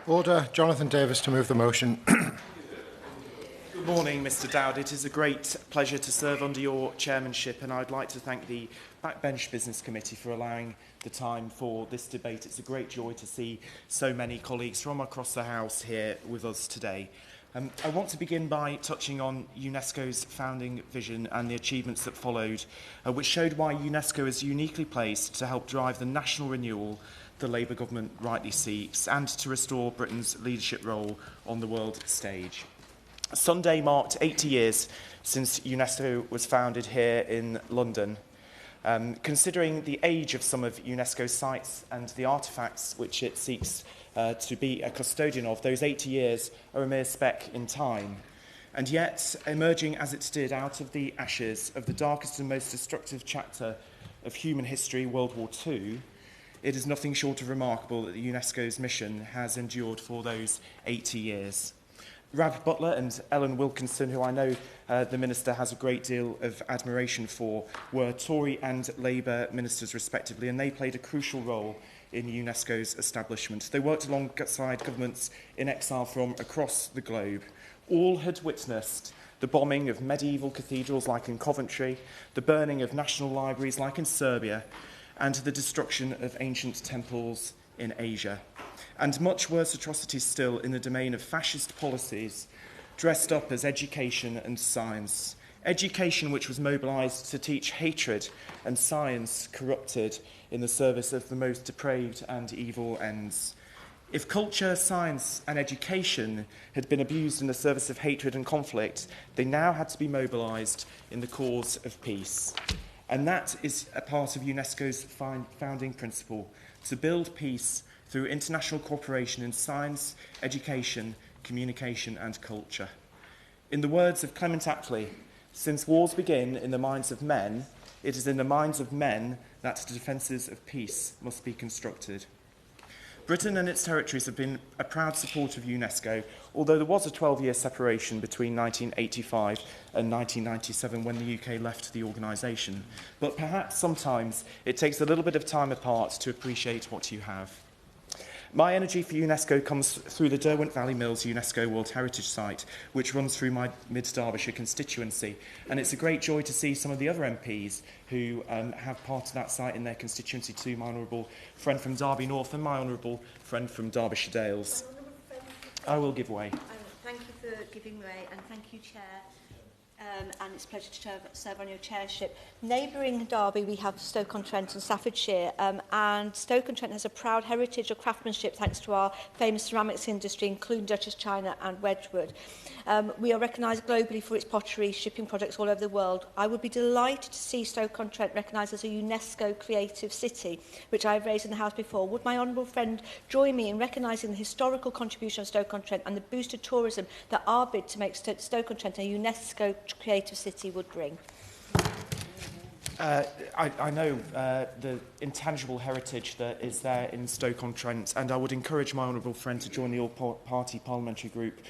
Order. Jonathan Davis to move the motion. Good morning, Mr Dowd. It is a great pleasure to serve under your chairmanship, and I'd like to thank the Backbench Business Committee for allowing the time for this debate. It's a great joy to see so many colleagues from across the House here with us today. I want to begin by touching on UNESCO's founding vision and the achievements that followed, which showed why UNESCO is uniquely placed to help drive the national renewal the Labour government rightly seeks and to restore Britain's leadership role on the world stage. Sunday marked 80 years since UNESCO was founded here in London. Considering the age of some of UNESCO's sites and the artefacts which it seeks to be a custodian of, those 80 years are a mere speck in time. And yet, emerging as it did out of the ashes of the darkest and most destructive chapter of human history, World War II, it is nothing short of remarkable that UNESCO's mission has endured for those 80 years. Rab Butler and Ellen Wilkinson, who I know the Minister has a great deal of admiration for, were Tory and Labour ministers respectively, and they played a crucial role in UNESCO's establishment. They worked alongside governments in exile from across the globe. All had witnessed the bombing of medieval cathedrals like in Coventry, the burning of national libraries like in Serbia, and the destruction of ancient temples in Asia. And much worse atrocities still in the domain of fascist policies dressed up as education and science. Education which was mobilised to teach hatred, and science corrupted in the service of the most depraved and evil ends. If culture, science and education had been abused in the service of hatred and conflict, they now had to be mobilised in the cause of peace. And that is a part of UNESCO's founding principle, to build peace through international cooperation in science, education, communication and culture. In the words of Clement Attlee, since wars begin in the minds of men, it is in the minds of men that the defences of peace must be constructed. Britain and its territories have been a proud supporter of UNESCO, although there was a 12-year separation between 1985 and 1997 when the UK left the organisation. But perhaps sometimes it takes a little bit of time apart to appreciate what you have. My energy for UNESCO comes through the Derwent Valley Mills UNESCO World Heritage Site, which runs through my Mid-Derbyshire constituency. And it's a great joy to see some of the other MPs who have part of that site in their constituency too, my honourable friend from Derby North and my honourable friend from Derbyshire Dales. I will give way. Thank you for giving way, and thank you, Chair. And it's a pleasure to serve on your chairship. Neighbouring Derby, we have Stoke-on-Trent and Staffordshire, and Stoke-on-Trent has a proud heritage of craftsmanship thanks to our famous ceramics industry, including Duchess China and Wedgwood. We are recognised globally for its pottery, shipping products all over the world. I would be delighted to see Stoke-on-Trent recognised as a UNESCO creative city, which I have raised in the House before. Would my honourable friend join me in recognising the historical contribution of Stoke-on-Trent and the boost of tourism that our bid to make Stoke-on-Trent a UNESCO creative city would bring? I know the intangible heritage that is there in Stoke-on-Trent, and I would encourage my honourable friend to join the all-party parliamentary group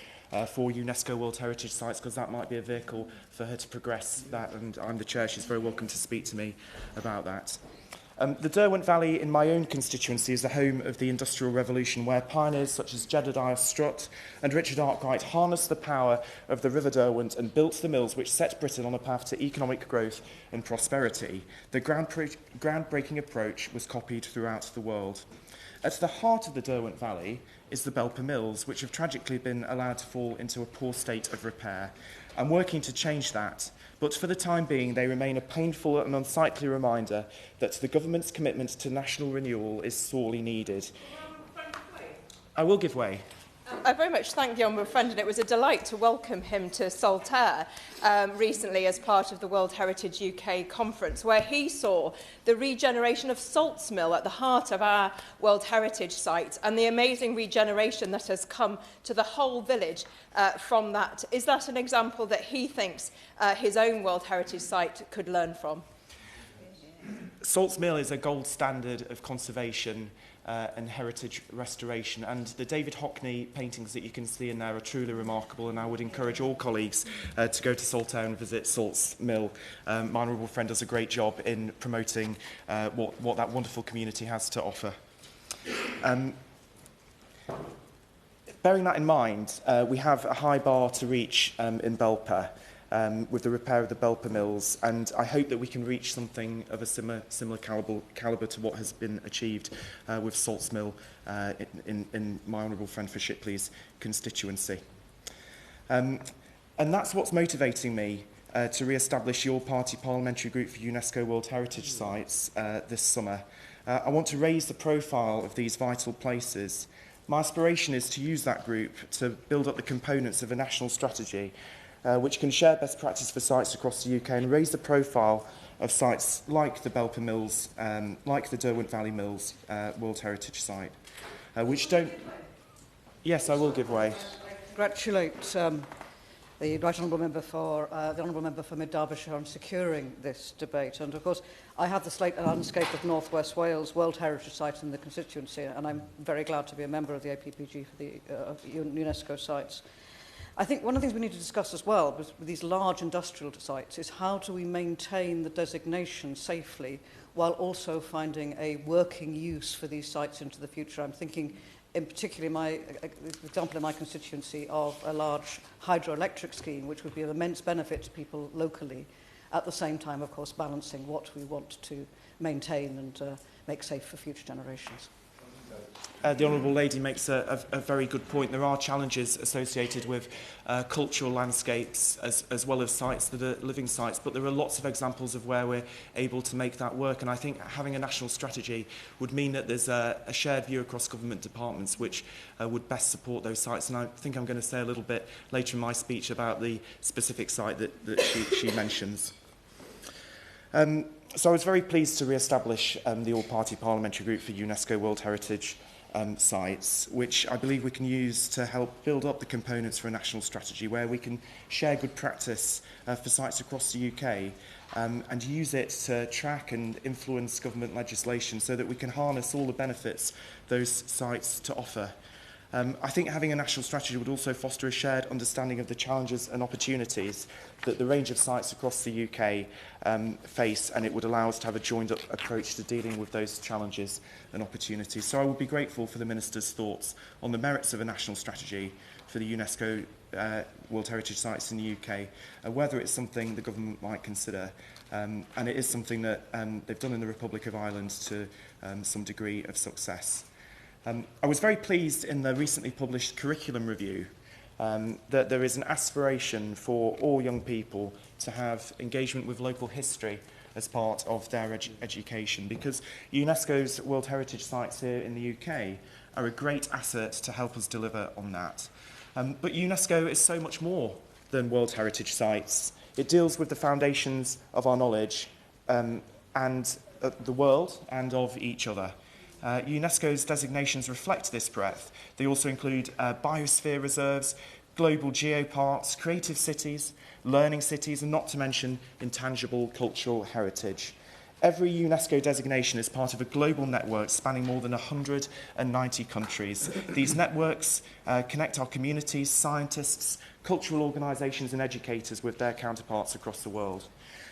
for UNESCO World Heritage Sites, because that might be a vehicle for her to progress that, and I'm the chair. She's very welcome to speak to me about that. The Derwent Valley in my own constituency is the home of the Industrial Revolution, where pioneers such as Jedediah Strutt and Richard Arkwright harnessed the power of the River Derwent and built the mills which set Britain on a path to economic growth and prosperity. The groundbreaking approach was copied throughout the world. At the heart of the Derwent Valley is the Belper Mills, which have tragically been allowed to fall into a poor state of repair. I'm working to change that, but for the time being they remain a painful and unsightly reminder that the government's commitment to national renewal is sorely needed. I will give way. I very much thank the Honourable Friend, and it was a delight to welcome him to Saltaire recently as part of the World Heritage UK conference, where he saw the regeneration of Salts Mill at the heart of our World Heritage site and the amazing regeneration that has come to the whole village from that. Is that an example that he thinks his own World Heritage site could learn from? Salts Mill is a gold standard of conservation and heritage restoration, and the David Hockney paintings that you can see in there are truly remarkable, and I would encourage all colleagues to go to Saltaire and visit Salts Mill. My honourable friend does a great job in promoting what that wonderful community has to offer. Bearing that in mind, we have a high bar to reach in Belper with the repair of the Belper mills, and I hope that we can reach something of a similar calibre to what has been achieved with Salts Mill in my honourable friend for Shipley's constituency. And that's what's motivating me to re-establish your party parliamentary group for UNESCO World Heritage Sites this summer. I want to raise the profile of these vital places. My aspiration is to use that group to build up the components of a national strategy which can share best practice for sites across the UK and raise the profile of sites like the Belper Mills, like the Derwent Valley Mills World Heritage Site, which don't... Yes, I will give way. Congratulate the Right Honourable Member for the Honourable Member for Mid Derbyshire on securing this debate. And of course, I have the slate landscape of North West Wales World Heritage Site in the constituency, and I'm very glad to be a member of the APPG for the UNESCO sites. I think one of the things we need to discuss as well with these large industrial sites is how do we maintain the designation safely while also finding a working use for these sites into the future. I'm thinking in particular, my example in my constituency of a large hydroelectric scheme, which would be of immense benefit to people locally, at the same time, of course, balancing what we want to maintain and make safe for future generations. The Honourable Lady makes a very good point. There are challenges associated with cultural landscapes as well as sites that are living sites, but there are lots of examples of where we're able to make that work, and I think having a national strategy would mean that there's a shared view across government departments which would best support those sites, and I think I'm going to say a little bit later in my speech about the specific site that she mentions. So I was very pleased to re-establish the all-party parliamentary group for UNESCO World Heritage sites, which I believe we can use to help build up the components for a national strategy where we can share good practice for sites across the UK and use it to track and influence government legislation so that we can harness all the benefits those sites to offer. I think having a national strategy would also foster a shared understanding of the challenges and opportunities that the range of sites across the UK face, and it would allow us to have a joined-up approach to dealing with those challenges and opportunities. So I would be grateful for the Minister's thoughts on the merits of a national strategy for the UNESCO World Heritage Sites in the UK, whether it's something the government might consider. And it is something that they've done in the Republic of Ireland to some degree of success. I was very pleased in the recently published curriculum review that there is an aspiration for all young people to have engagement with local history as part of their education, because UNESCO's World Heritage Sites here in the UK are a great asset to help us deliver on that. But UNESCO is so much more than World Heritage Sites. It deals with the foundations of our knowledge and the world and of each other. UNESCO's designations reflect this breadth. They also include biosphere reserves, global geoparks, creative cities, learning cities, and not to mention intangible cultural heritage. Every UNESCO designation is part of a global network spanning more than 190 countries. These networks connect our communities, scientists, cultural organisations and educators with their counterparts across the world.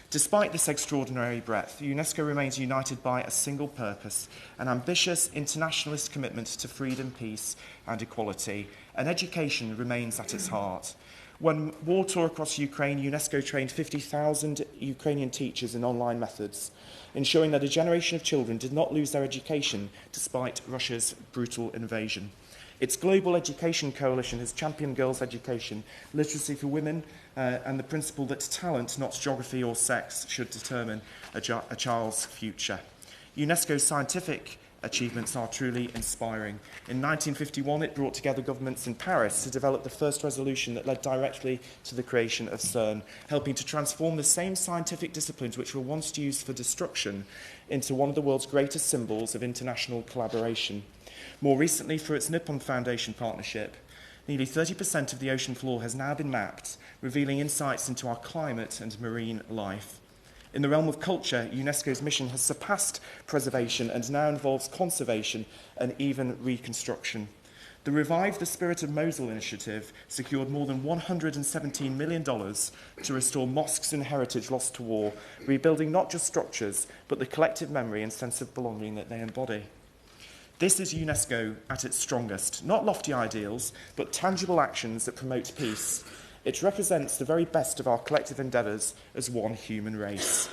Despite this extraordinary breadth, UNESCO remains united by a single purpose, an ambitious internationalist commitment to freedom, peace and equality, and education remains at its heart. When war tore across Ukraine, UNESCO trained 50,000 Ukrainian teachers in online methods, ensuring that a generation of children did not lose their education despite Russia's brutal invasion. Its Global Education Coalition has championed girls' education, literacy for women, and the principle that talent, not geography or sex, should determine a child's future. UNESCO's scientific achievements are truly inspiring. In 1951, it brought together governments in Paris to develop the first resolution that led directly to the creation of CERN, helping to transform the same scientific disciplines which were once used for destruction into one of the world's greatest symbols of international collaboration. More recently, through its Nippon Foundation partnership, nearly 30% of the ocean floor has now been mapped, revealing insights into our climate and marine life. In the realm of culture, UNESCO's mission has surpassed preservation and now involves conservation and even reconstruction. The Revive the Spirit of Mosul initiative secured more than $117 million to restore mosques and heritage lost to war, rebuilding not just structures, but the collective memory and sense of belonging that they embody. This is UNESCO at its strongest, not lofty ideals, but tangible actions that promote peace. It represents the very best of our collective endeavours as one human race.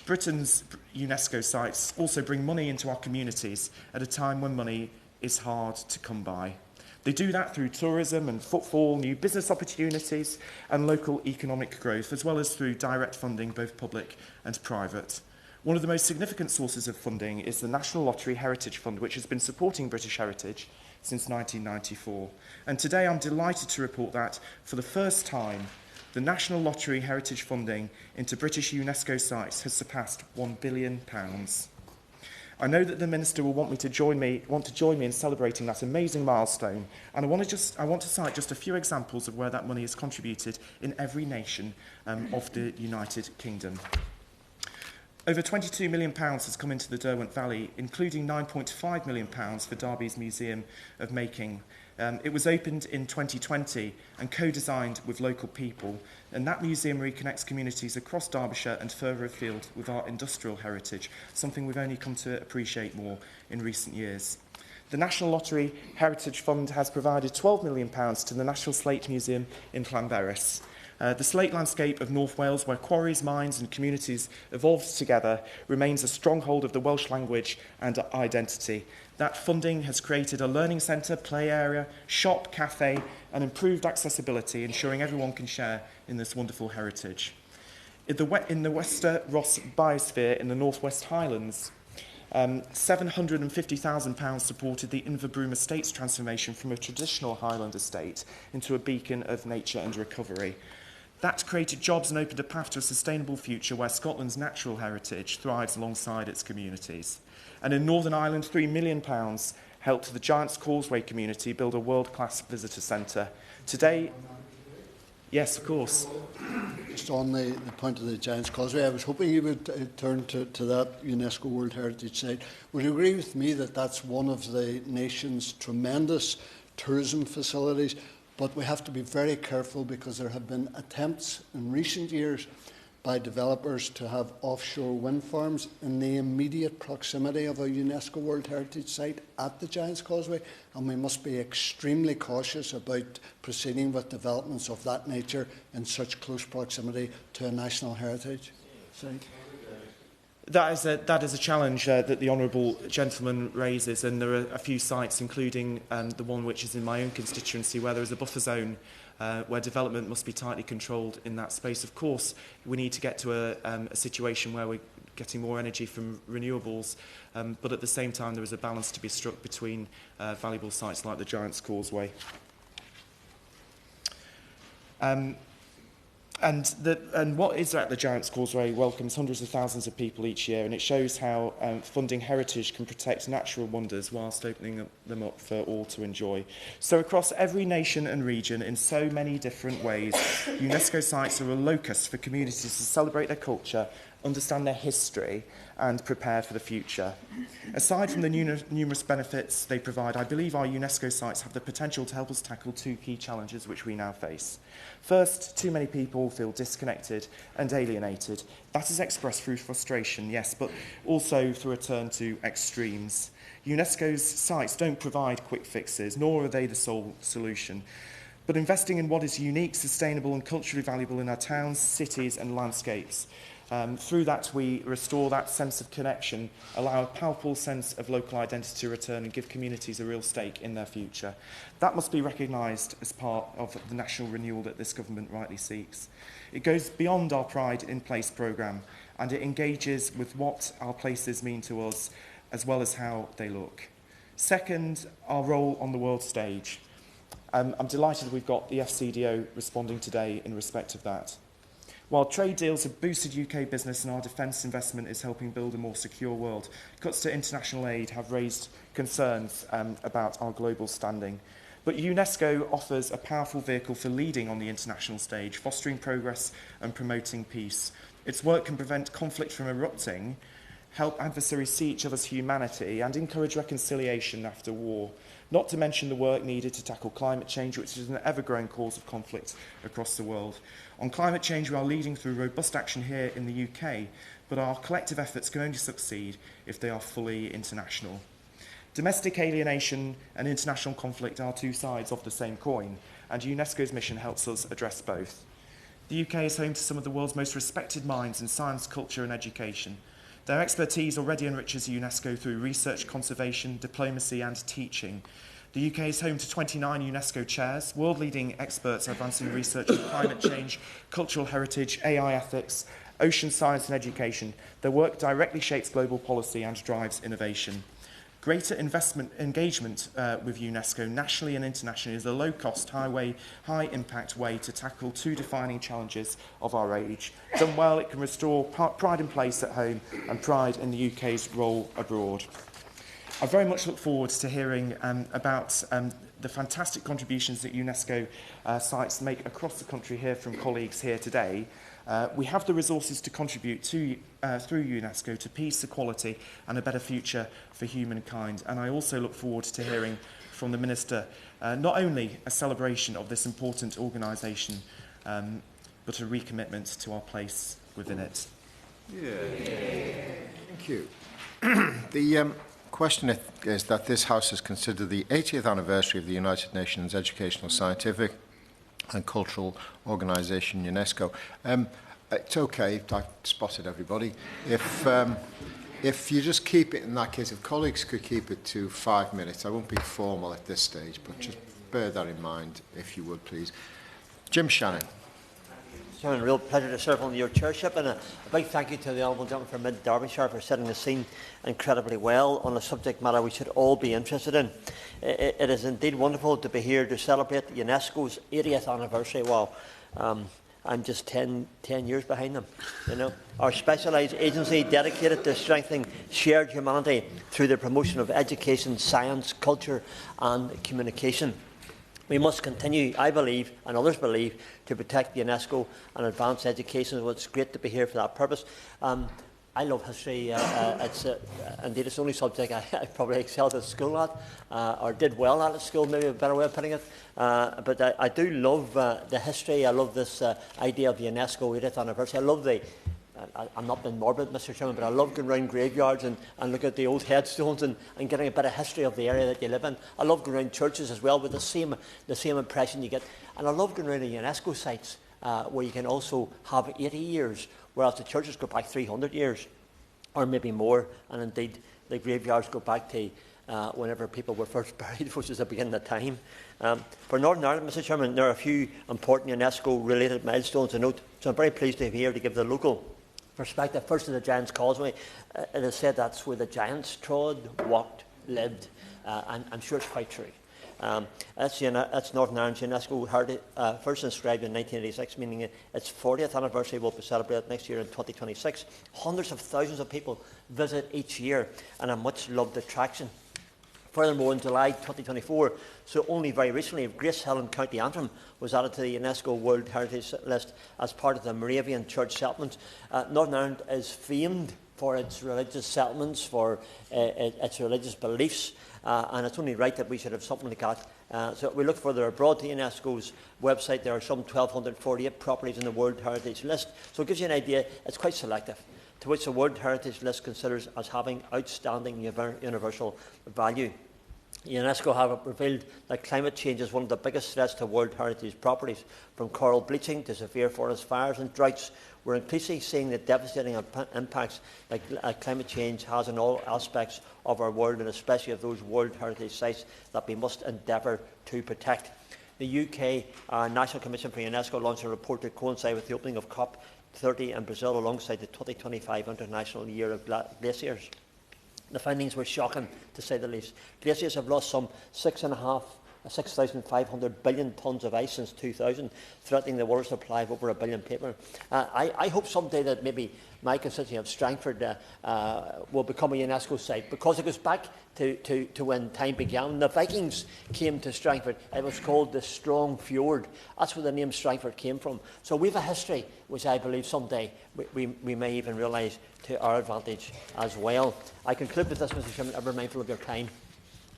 Britain's UNESCO sites also bring money into our communities at a time when money is hard to come by. They do that through tourism and footfall, new business opportunities and local economic growth, as well as through direct funding, both public and private. One of the most significant sources of funding is the National Lottery Heritage Fund, which has been supporting British heritage since 1994. And today I'm delighted to report that, for the first time, the National Lottery Heritage funding into British UNESCO sites has surpassed £1 billion. I know that the Minister will want to join me in celebrating that amazing milestone, and I want to cite just a few examples of where that money has contributed in every nation of the United Kingdom. Over £22 million has come into the Derwent Valley, including £9.5 million for Derby's Museum of Making. It was opened in 2020 and co-designed with local people, and that museum reconnects communities across Derbyshire and further afield with our industrial heritage, something we've only come to appreciate more in recent years. The National Lottery Heritage Fund has provided £12 million to the National Slate Museum in Llanberis. The slate landscape of North Wales, where quarries, mines and communities evolved together, remains a stronghold of the Welsh language and identity. That funding has created a learning centre, play area, shop, cafe and improved accessibility, ensuring everyone can share in this wonderful heritage. In the Wester Ross Biosphere in the North West Highlands, £750,000 supported the Inverbroom Estates transformation from a traditional Highland estate into a beacon of nature and recovery. That created jobs and opened a path to a sustainable future where Scotland's natural heritage thrives alongside its communities. And in Northern Ireland, £3 million helped the Giant's Causeway community build a world-class visitor centre. Today, yes, of course. Just on the point of the Giant's Causeway, I was hoping you would turn to that UNESCO World Heritage Site. Would you agree with me that that's one of the nation's tremendous tourism facilities? But we have to be very careful because there have been attempts in recent years by developers to have offshore wind farms in the immediate proximity of a UNESCO World Heritage Site at the Giant's Causeway, and we must be extremely cautious about proceeding with developments of that nature in such close proximity to a national heritage site. That is a challenge that the Honourable Gentleman raises, and there are a few sites, including the one which is in my own constituency, where there is a buffer zone where development must be tightly controlled in that space. Of course, we need to get to a situation where we're getting more energy from renewables, but at the same time there is a balance to be struck between valuable sites like the Giant's Causeway. And what is at the Giant's Causeway welcomes hundreds of thousands of people each year, and it shows how funding heritage can protect natural wonders whilst opening them up for all to enjoy. So across every nation and region, in so many different ways, UNESCO sites are a locus for communities to celebrate their culture, understand their history and prepare for the future. Aside from the numerous benefits they provide, I believe our UNESCO sites have the potential to help us tackle two key challenges which we now face. First, too many people feel disconnected and alienated. That is expressed through frustration, yes, but also through a turn to extremes. UNESCO's sites don't provide quick fixes, nor are they the sole solution. But investing in what is unique, sustainable and culturally valuable in our towns, cities and landscapes. Through that, we restore that sense of connection, allow a palpable sense of local identity to return and give communities a real stake in their future. That must be recognised as part of the national renewal that this government rightly seeks. It goes beyond our Pride in Place programme, and it engages with what our places mean to us, as well as how they look. Second, our role on the world stage. I'm delighted we've got the FCDO responding today in respect of that. While trade deals have boosted UK business and our defence investment is helping build a more secure world, cuts to international aid have raised concerns about our global standing. But UNESCO offers a powerful vehicle for leading on the international stage, fostering progress and promoting peace. Its work can prevent conflict from erupting, help adversaries see each other's humanity and encourage reconciliation after war. Not to mention the work needed to tackle climate change, which is an ever-growing cause of conflict across the world. On climate change, we are leading through robust action here in the UK, but our collective efforts can only succeed if they are fully international. Domestic alienation and international conflict are two sides of the same coin, and UNESCO's mission helps us address both. The UK is home to some of the world's most respected minds in science, culture and education. Their expertise already enriches UNESCO through research, conservation, diplomacy and teaching. The UK is home to 29 UNESCO chairs, world-leading experts advancing research on climate change, cultural heritage, AI ethics, ocean science and education. Their work directly shapes global policy and drives innovation. Greater investment engagement with UNESCO nationally and internationally is a low-cost, high-impact way to tackle two defining challenges of our age. Done well, it can restore pride in place at home and pride in the UK's role abroad. I very much look forward to hearing about the fantastic contributions that UNESCO sites make across the country here from colleagues here today. We have the resources to contribute to, through UNESCO to peace, equality and a better future for humankind. And I also look forward to hearing from the Minister not only a celebration of this important organisation, but a recommitment to our place within it. Thank you. The question is that this House has considered the 80th anniversary of the United Nations Educational, Scientific and Cultural Organisation, UNESCO. It's okay, I've spotted everybody. If you just keep it, in that case, if colleagues could keep it to 5 minutes, I won't be formal at this stage, but just bear that in mind, if you would, please. Jim Shannon. Chairman, a real pleasure to serve under your chairship, and a big thank you to the Honourable Gentleman from Mid Derbyshire for setting the scene incredibly well on a subject matter we should all be interested in. It is indeed wonderful to be here to celebrate UNESCO's 80th anniversary. Wow, I'm just 10 years behind them. You know, our specialised agency dedicated to strengthening shared humanity through the promotion of education, science, culture, and communication. We must continue, I believe, and others believe, to protect UNESCO and advance education. So it's great to be here for that purpose. I love history. Indeed, it's the only subject I probably excelled at school at, or did well at school, maybe a better way of putting it. But I do love the history. I love this idea of the UNESCO 80th anniversary. I love I'm not being morbid, Mr. Chairman, but I love going around graveyards and look at the old headstones and getting a bit of history of the area that you live in. I love going around churches as well with the same impression you get. And I love going around the UNESCO sites where you can also have 80 years, whereas the churches go back 300 years or maybe more. And indeed, the graveyards go back to whenever people were first buried, which is the beginning of time. For Northern Ireland, Mr. Chairman, there are a few important UNESCO-related milestones to note. So I'm very pleased to be here to give the local perspective. First, of the Giant's Causeway. It is said that's where the giants trod, walked, lived, and I'm sure it's quite true. That's Northern Ireland's UNESCO heritage, first inscribed in 1986, meaning its 40th anniversary will be celebrated next year in 2026. Hundreds of thousands of people visit each year, and a much-loved attraction. Furthermore, in July 2024, so only very recently, Grace Helen County Antrim was added to the UNESCO World Heritage List as part of the Moravian Church settlements. Northern Ireland is famed for its religious settlements, for its religious beliefs, and it's only right that we should have something like that. So we look further abroad to UNESCO's website. There are some 1,248 properties in the World Heritage List. So it gives you an idea, it's quite selective, to which the World Heritage List considers as having outstanding universal value. UNESCO have revealed that climate change is one of the biggest threats to World Heritage properties. From coral bleaching to severe forest fires and droughts, we're increasingly seeing the devastating impacts that climate change has on all aspects of our world, and especially of those World Heritage sites that we must endeavour to protect. The UK National Commission for UNESCO launched a report to coincide with the opening of COP30 in Brazil alongside the 2025 International Year of Glaciers. The findings were shocking, to say the least. Glaciers have lost some 6,500 billion tonnes of ice since 2000, threatening the water supply of over 1 billion people. I hope someday that maybe my constituency of Strangford will become a UNESCO site, because it goes back to when time began. The Vikings came to Strangford. It was called the Strong Fjord. That's where the name Strangford came from. So we have a history which I believe someday we may even realise to our advantage as well. I conclude with this, Mr. Chairman, ever mindful of your time.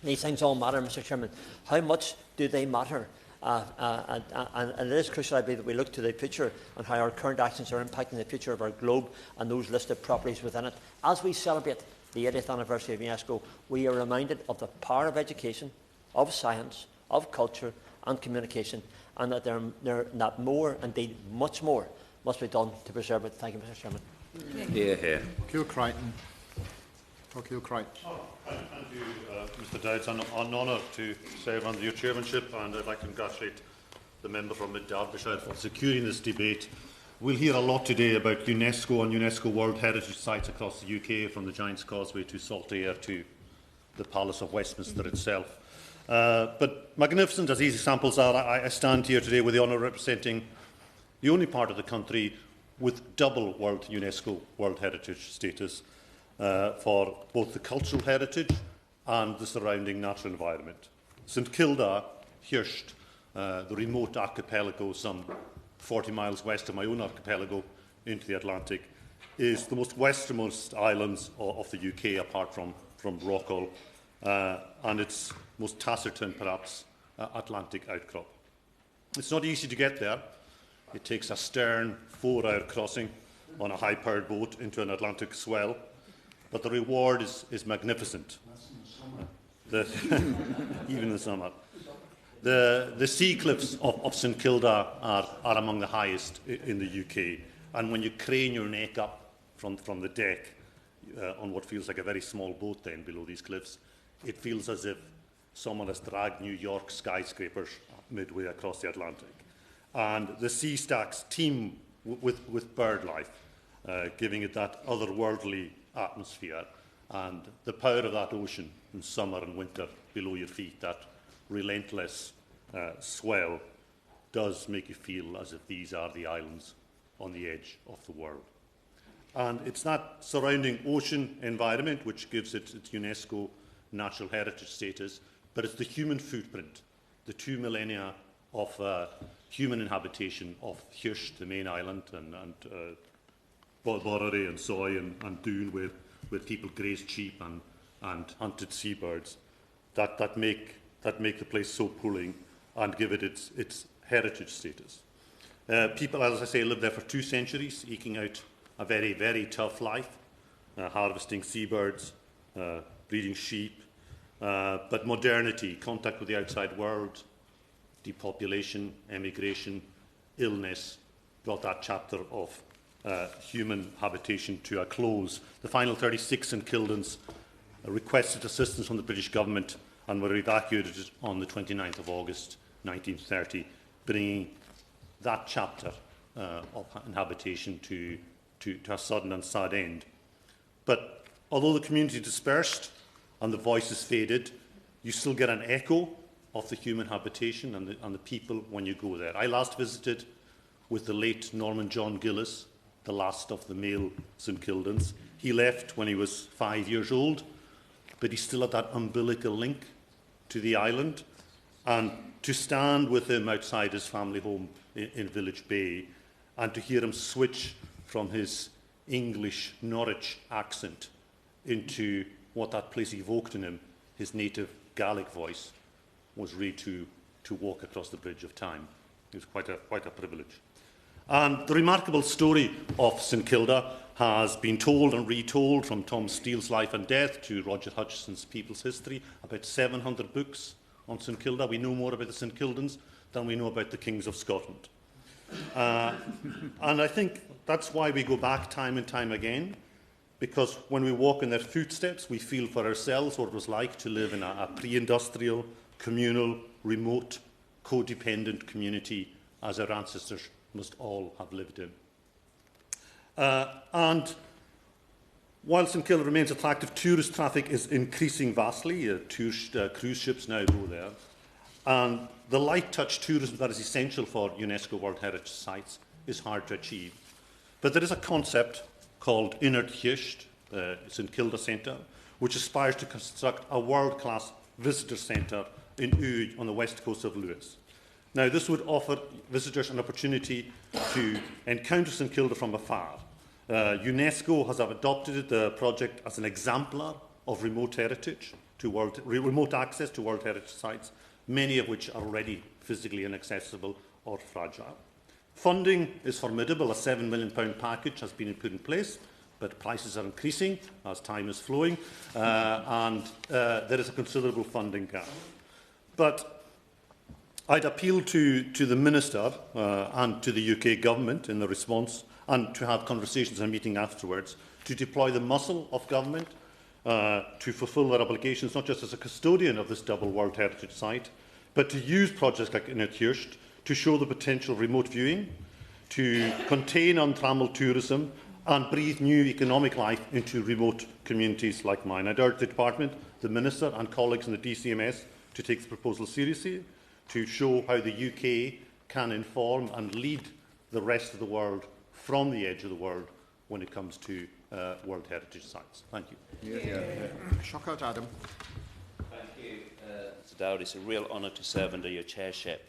These things all matter, Mr. Chairman. How much do they matter? And it is crucial, I believe, that we look to the future and how our current actions are impacting the future of our globe and those listed properties within it. As we celebrate the 80th anniversary of UNESCO, we are reminded of the power of education, of science, of culture and communication, and that more, indeed much more, must be done to preserve it. Thank you, Mr. Chairman. Hear, hear. Keil Crichton. Keil Crichton. Thank you, Mr. Dowd. It's an honour to serve under your chairmanship, and I'd like to congratulate the member from Mid Derbyshire for securing this debate. We'll hear a lot today about UNESCO and UNESCO World Heritage Sites across the UK, from the Giant's Causeway to Saltaire to the Palace of Westminster itself. But magnificent as these examples are, I stand here today with the honour of representing the only part of the country with double UNESCO World Heritage status for both the cultural heritage and the surrounding natural environment. St Kilda, Hirst, the remote archipelago some 40 miles west of my own archipelago into the Atlantic, is the most westernmost islands of the UK apart from Rockall, and its most taciturn, perhaps, Atlantic outcrop. It's not easy to get there. It takes a stern 4-hour crossing on a high-powered boat into an Atlantic swell, but the reward is magnificent. Even in the summer. The sea cliffs of St Kilda are among the highest in the UK, and when you crane your neck up from the deck on what feels like a very small boat then below these cliffs, it feels as if someone has dragged New York skyscrapers midway across the Atlantic. And the sea stacks teem with bird life, giving it that otherworldly atmosphere, and the power of that ocean in summer and winter below your feet, that relentless swell, does make you feel as if these are the islands on the edge of the world. And it's that surrounding ocean environment which gives it its UNESCO Natural Heritage status, but it's the human footprint, the 2 millennia of human inhabitation of Hirst, the main island, and Borrery and Soy and Doon, where people grazed sheep and hunted seabirds, that make the place so pulling and give it its heritage status. People, as I say, lived there for 2 centuries, eking out a very, very tough life, harvesting seabirds, breeding sheep, but modernity, contact with the outside world, depopulation, emigration, illness, brought that chapter of human habitation to a close. The final 36 St Kildans requested assistance from the British government and were evacuated on the 29th of August 1930, bringing that chapter of inhabitation to a sudden and sad end. But although the community dispersed and the voices faded, you still get an echo of the human habitation and the people when you go there. I last visited with the late Norman John Gillis, the last of the male St Kildans. He left when he was 5 years old, but he still had that umbilical link to the island. And to stand with him outside his family home in Village Bay and to hear him switch from his English Norwich accent into what that place evoked in him, his native Gaelic voice, was really to walk across the bridge of time. It was quite a privilege. And the remarkable story of St Kilda has been told and retold, from Tom Steele's Life and Death to Roger Hutchison's People's History, about 700 books on St Kilda. We know more about the St Kildans than we know about the Kings of Scotland. And I think that's why we go back time and time again, because when we walk in their footsteps, we feel for ourselves what it was like to live in a pre-industrial, communal, remote, codependent community, as our ancestors must all have lived in. And while St Kilda remains attractive, tourist traffic is increasing vastly. Cruise ships now go there. And the light touch tourism that is essential for UNESCO World Heritage Sites is hard to achieve. But there is a concept called Inert Hirst, St Kilda Centre, which aspires to construct a world-class visitor centre in Uig on the west coast of Lewis. Now, this would offer visitors an opportunity to encounter St Kilda from afar. UNESCO has adopted the project as an exemplar of remote heritage remote access to World Heritage Sites, many of which are already physically inaccessible or fragile. Funding is formidable. A £7 million package has been put in place but prices are increasing as time is flowing, and there is a considerable funding gap. But I'd appeal to the Minister and to the UK Government in the response, and to have conversations and a meeting afterwards, to deploy the muscle of government to fulfil their obligations, not just as a custodian of this double World Heritage Site, but to use projects like Innerkirst to show the potential of remote viewing, to contain untrammelled tourism and breathe new economic life into remote communities like mine. I'd urge the Department, the Minister and colleagues in the DCMS to take the proposal seriously, to show how the UK can inform and lead the rest of the world from the edge of the world when it comes to World Heritage Sites. Thank you. Shockout Adam. Thank you, Mr Dowd. It's a real honour to serve under your chairship.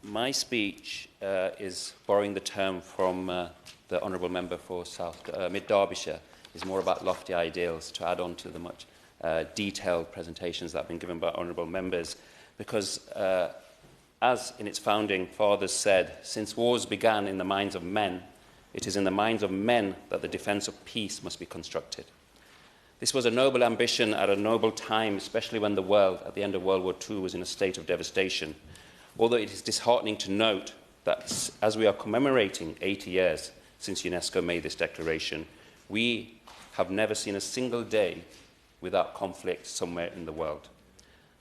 My speech is borrowing the term from the Honourable Member for Mid Derbyshire. Is more about lofty ideals, to add on to the much detailed presentations that have been given by Honourable Members. Because, as in its founding fathers said, since wars began in the minds of men, it is in the minds of men that the defence of peace must be constructed. This was a noble ambition at a noble time, especially when the world, at the end of World War II, was in a state of devastation. Although it is disheartening to note that as we are commemorating 80 years since UNESCO made this declaration, we have never seen a single day without conflict somewhere in the world.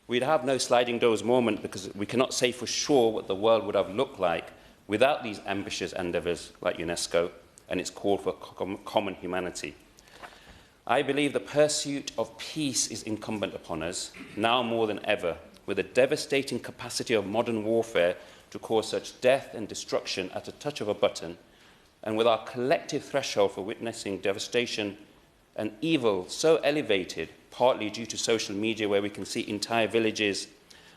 We'd have no sliding doors moment, because we cannot say for sure what the world would have looked like without these ambitious endeavours like UNESCO and its call for common humanity. I believe the pursuit of peace is incumbent upon us, now more than ever, with the devastating capacity of modern warfare to cause such death and destruction at a touch of a button, and with our collective threshold for witnessing devastation and evil so elevated, partly due to social media, where we can see entire villages,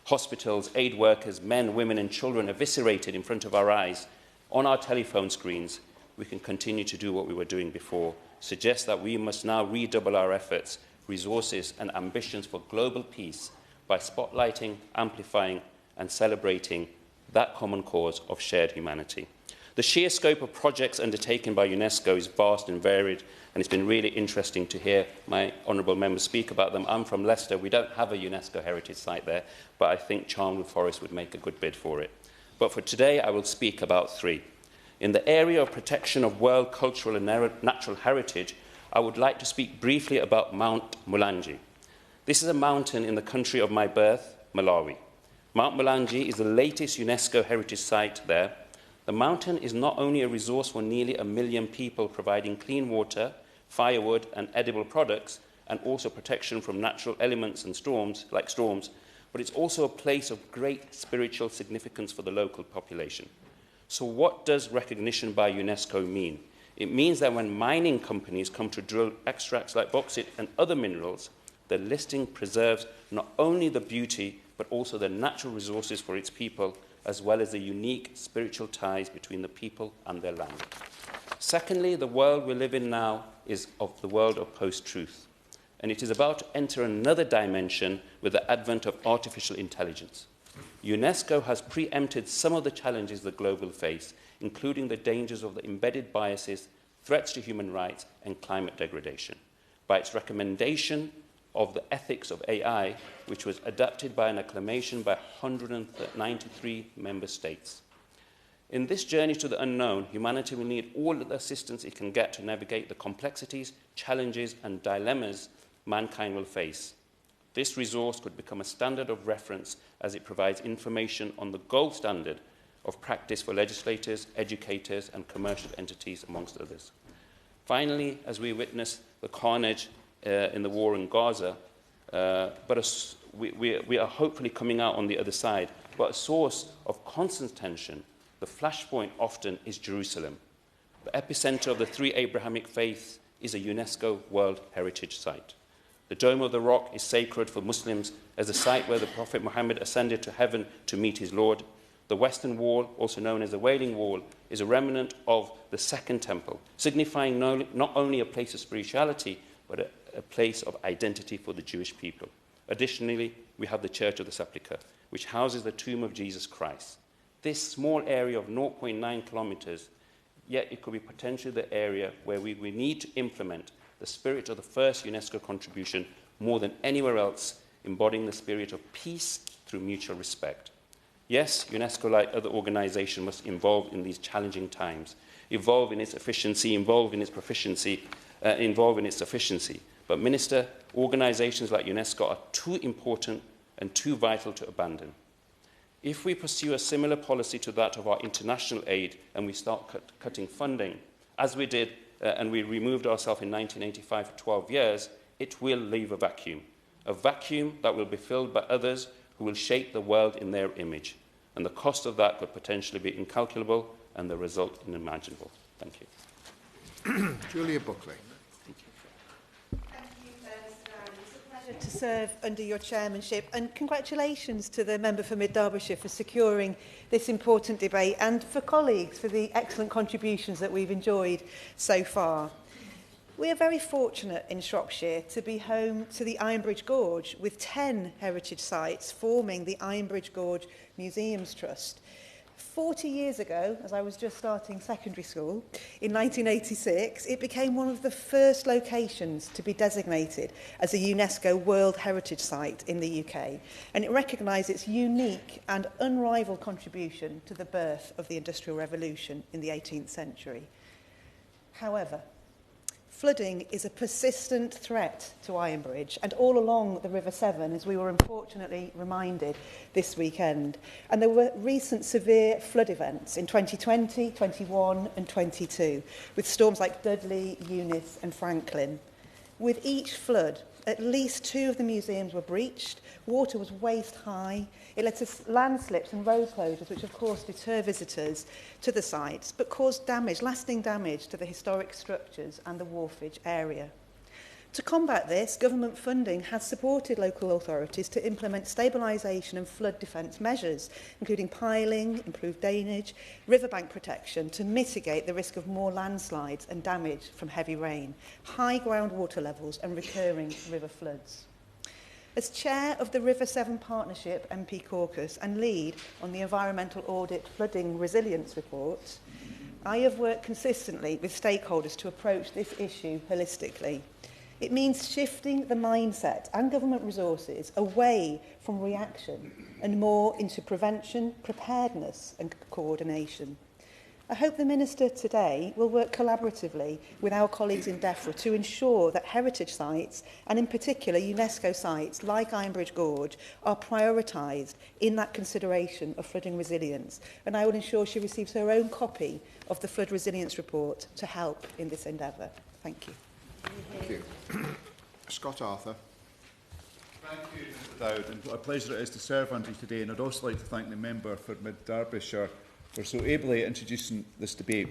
hospitals, aid workers, men, women and children eviscerated in front of our eyes on our telephone screens, we can continue to do what we were doing before, suggest that we must now redouble our efforts, resources and ambitions for global peace by spotlighting, amplifying and celebrating that common cause of shared humanity. The sheer scope of projects undertaken by UNESCO is vast and varied, and it's been really interesting to hear my honourable members speak about them. I'm from Leicester. We don't have a UNESCO heritage site there, but I think Charnwood Forest would make a good bid for it. But for today, I will speak about three. In the area of protection of world cultural and natural heritage, I would like to speak briefly about Mount Mulanje. This is a mountain in the country of my birth, Malawi. Mount Mulanje is the latest UNESCO heritage site there. The mountain is not only a resource for nearly 1 million people, providing clean water, firewood and edible products, and also protection from natural elements and storms, but it's also a place of great spiritual significance for the local population. So what does recognition by UNESCO mean? It means that when mining companies come to drill extracts like bauxite and other minerals, the listing preserves not only the beauty, but also the natural resources for its people, as well as the unique spiritual ties between the people and their land. Secondly, the world we live in now is of the world of post-truth, and it is about to enter another dimension with the advent of artificial intelligence. UNESCO has preempted some of the challenges the globe will face, including the dangers of the embedded biases, threats to human rights, and climate degradation, by its recommendation of the ethics of AI, which was adopted by an acclamation by 193 member states. In this journey to the unknown, humanity will need all the assistance it can get to navigate the complexities, challenges and dilemmas mankind will face. This resource could become a standard of reference as it provides information on the gold standard of practice for legislators, educators and commercial entities, amongst others. Finally, as we witness the carnage in the war in Gaza, we are hopefully coming out on the other side. But a source of constant tension, the flashpoint often is Jerusalem. The epicenter of the three Abrahamic faiths is a UNESCO World Heritage Site. The Dome of the Rock is sacred for Muslims as a site where the Prophet Muhammad ascended to heaven to meet his Lord. The Western Wall, also known as the Wailing Wall, is a remnant of the Second Temple, signifying not only a place of spirituality, but a place of identity for the Jewish people. Additionally, we have the Church of the Sepulchre, which houses the tomb of Jesus Christ. This small area of 0.9 kilometers yet it could be potentially the area where we need to implement the spirit of the first UNESCO contribution more than anywhere else, embodying the spirit of peace through mutual respect. Yes, UNESCO, like other organisations, must evolve in these challenging times, evolve in its efficiency, evolve in its proficiency, involve in its efficiency. But, Minister, organisations like UNESCO are too important and too vital to abandon. If we pursue a similar policy to that of our international aid and we start cutting funding, as we did and we removed ourselves in 1985 for 12 years, it will leave a vacuum that will be filled by others who will shape the world in their image. And the cost of that could potentially be incalculable and the result unimaginable. Thank you. Julia Buckley. To serve under your chairmanship, and congratulations to the member for Mid Derbyshire for securing this important debate, and for colleagues for the excellent contributions that we've enjoyed so far. We are very fortunate in Shropshire to be home to the Ironbridge Gorge, with 10 heritage sites forming the Ironbridge Gorge Museums Trust. 40 years ago, as I was just starting secondary school, in 1986, it became one of the first locations to be designated as a UNESCO World Heritage Site in the UK, and it recognised its unique and unrivalled contribution to the birth of the Industrial Revolution in the 18th century. However, flooding is a persistent threat to Ironbridge and all along the River Severn, as we were unfortunately reminded this weekend. And there were recent severe flood events in 2020, 21 and 22, with storms like Dudley, Eunice and Franklin. With each flood, at least 2 of the museums were breached, water was waist high, it led to landslips and road closures, which of course deter visitors to the sites, but caused damage, lasting damage to the historic structures and the wharfage area. To combat this, government funding has supported local authorities to implement stabilisation and flood defence measures, including piling, improved drainage, riverbank protection to mitigate the risk of more landslides and damage from heavy rain, high groundwater levels and recurring river floods. As chair of the River Severn Partnership MP Caucus and lead on the Environmental Audit Flooding Resilience Report, I have worked consistently with stakeholders to approach this issue holistically. It means shifting the mindset and government resources away from reaction and more into prevention, preparedness and coordination. I hope the Minister today will work collaboratively with our colleagues in DEFRA to ensure that heritage sites, and in particular UNESCO sites like Ironbridge Gorge, are prioritised in that consideration of flooding resilience. And I will ensure she receives her own copy of the Flood Resilience Report to help in this endeavour. Thank you. Thank you. Scott Arthur. Thank you, Mr Dowd, and what a pleasure it is to serve under you today. And I'd also like to thank the member for Mid Derbyshire for so ably introducing this debate.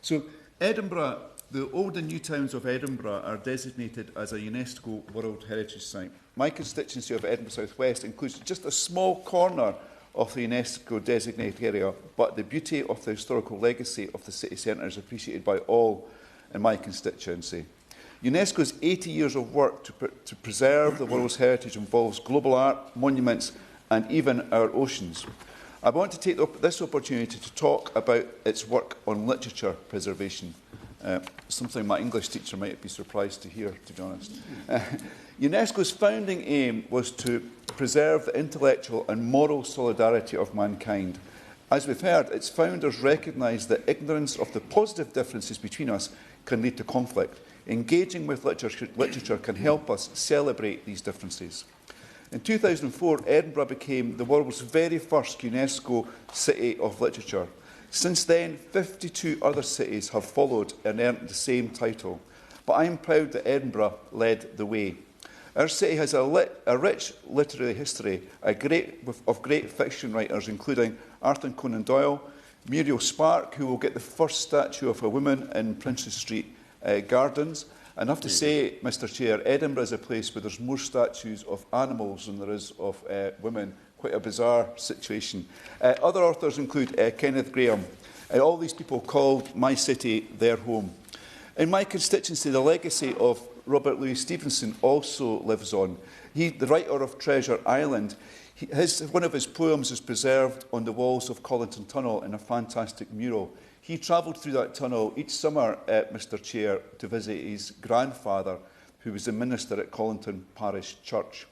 So, Edinburgh, the old and new towns of Edinburgh are designated as a UNESCO World Heritage Site. My constituency of Edinburgh South West includes just a small corner of the UNESCO designated area, but the beauty of the historical legacy of the city centre is appreciated by all in my constituency. UNESCO's 80 years of work to preserve the world's heritage involves global art, monuments and even our oceans. I want to take this opportunity to talk about its work on literature preservation, something my English teacher might be surprised to hear, to be honest. UNESCO's founding aim was to preserve the intellectual and moral solidarity of mankind. As we've heard, its founders recognised that ignorance of the positive differences between us can lead to conflict. Engaging with literature can help us celebrate these differences. In 2004, Edinburgh became the world's very first UNESCO City of Literature. Since then, 52 other cities have followed and earned the same title. But I am proud that Edinburgh led the way. Our city has a rich literary history of great fiction writers, including Arthur Conan Doyle, Muriel Spark, who will get the first statue of a woman in Princes Street Gardens. And I have to say, Mr Chair, Edinburgh is a place where there's more statues of animals than there is of women. Quite a bizarre situation. Other authors include Kenneth Grahame. All these people called my city their home. In my constituency, the legacy of Robert Louis Stevenson also lives on. the writer of Treasure Island. One of his poems is preserved on the walls of Collington Tunnel in a fantastic mural. He travelled through that tunnel each summer, Mr Chair, to visit his grandfather, who was the minister at Collington Parish Church.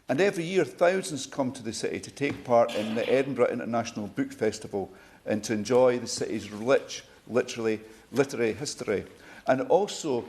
And every year, thousands come to the city to take part in the Edinburgh International Book Festival and to enjoy the city's rich literary history. And also,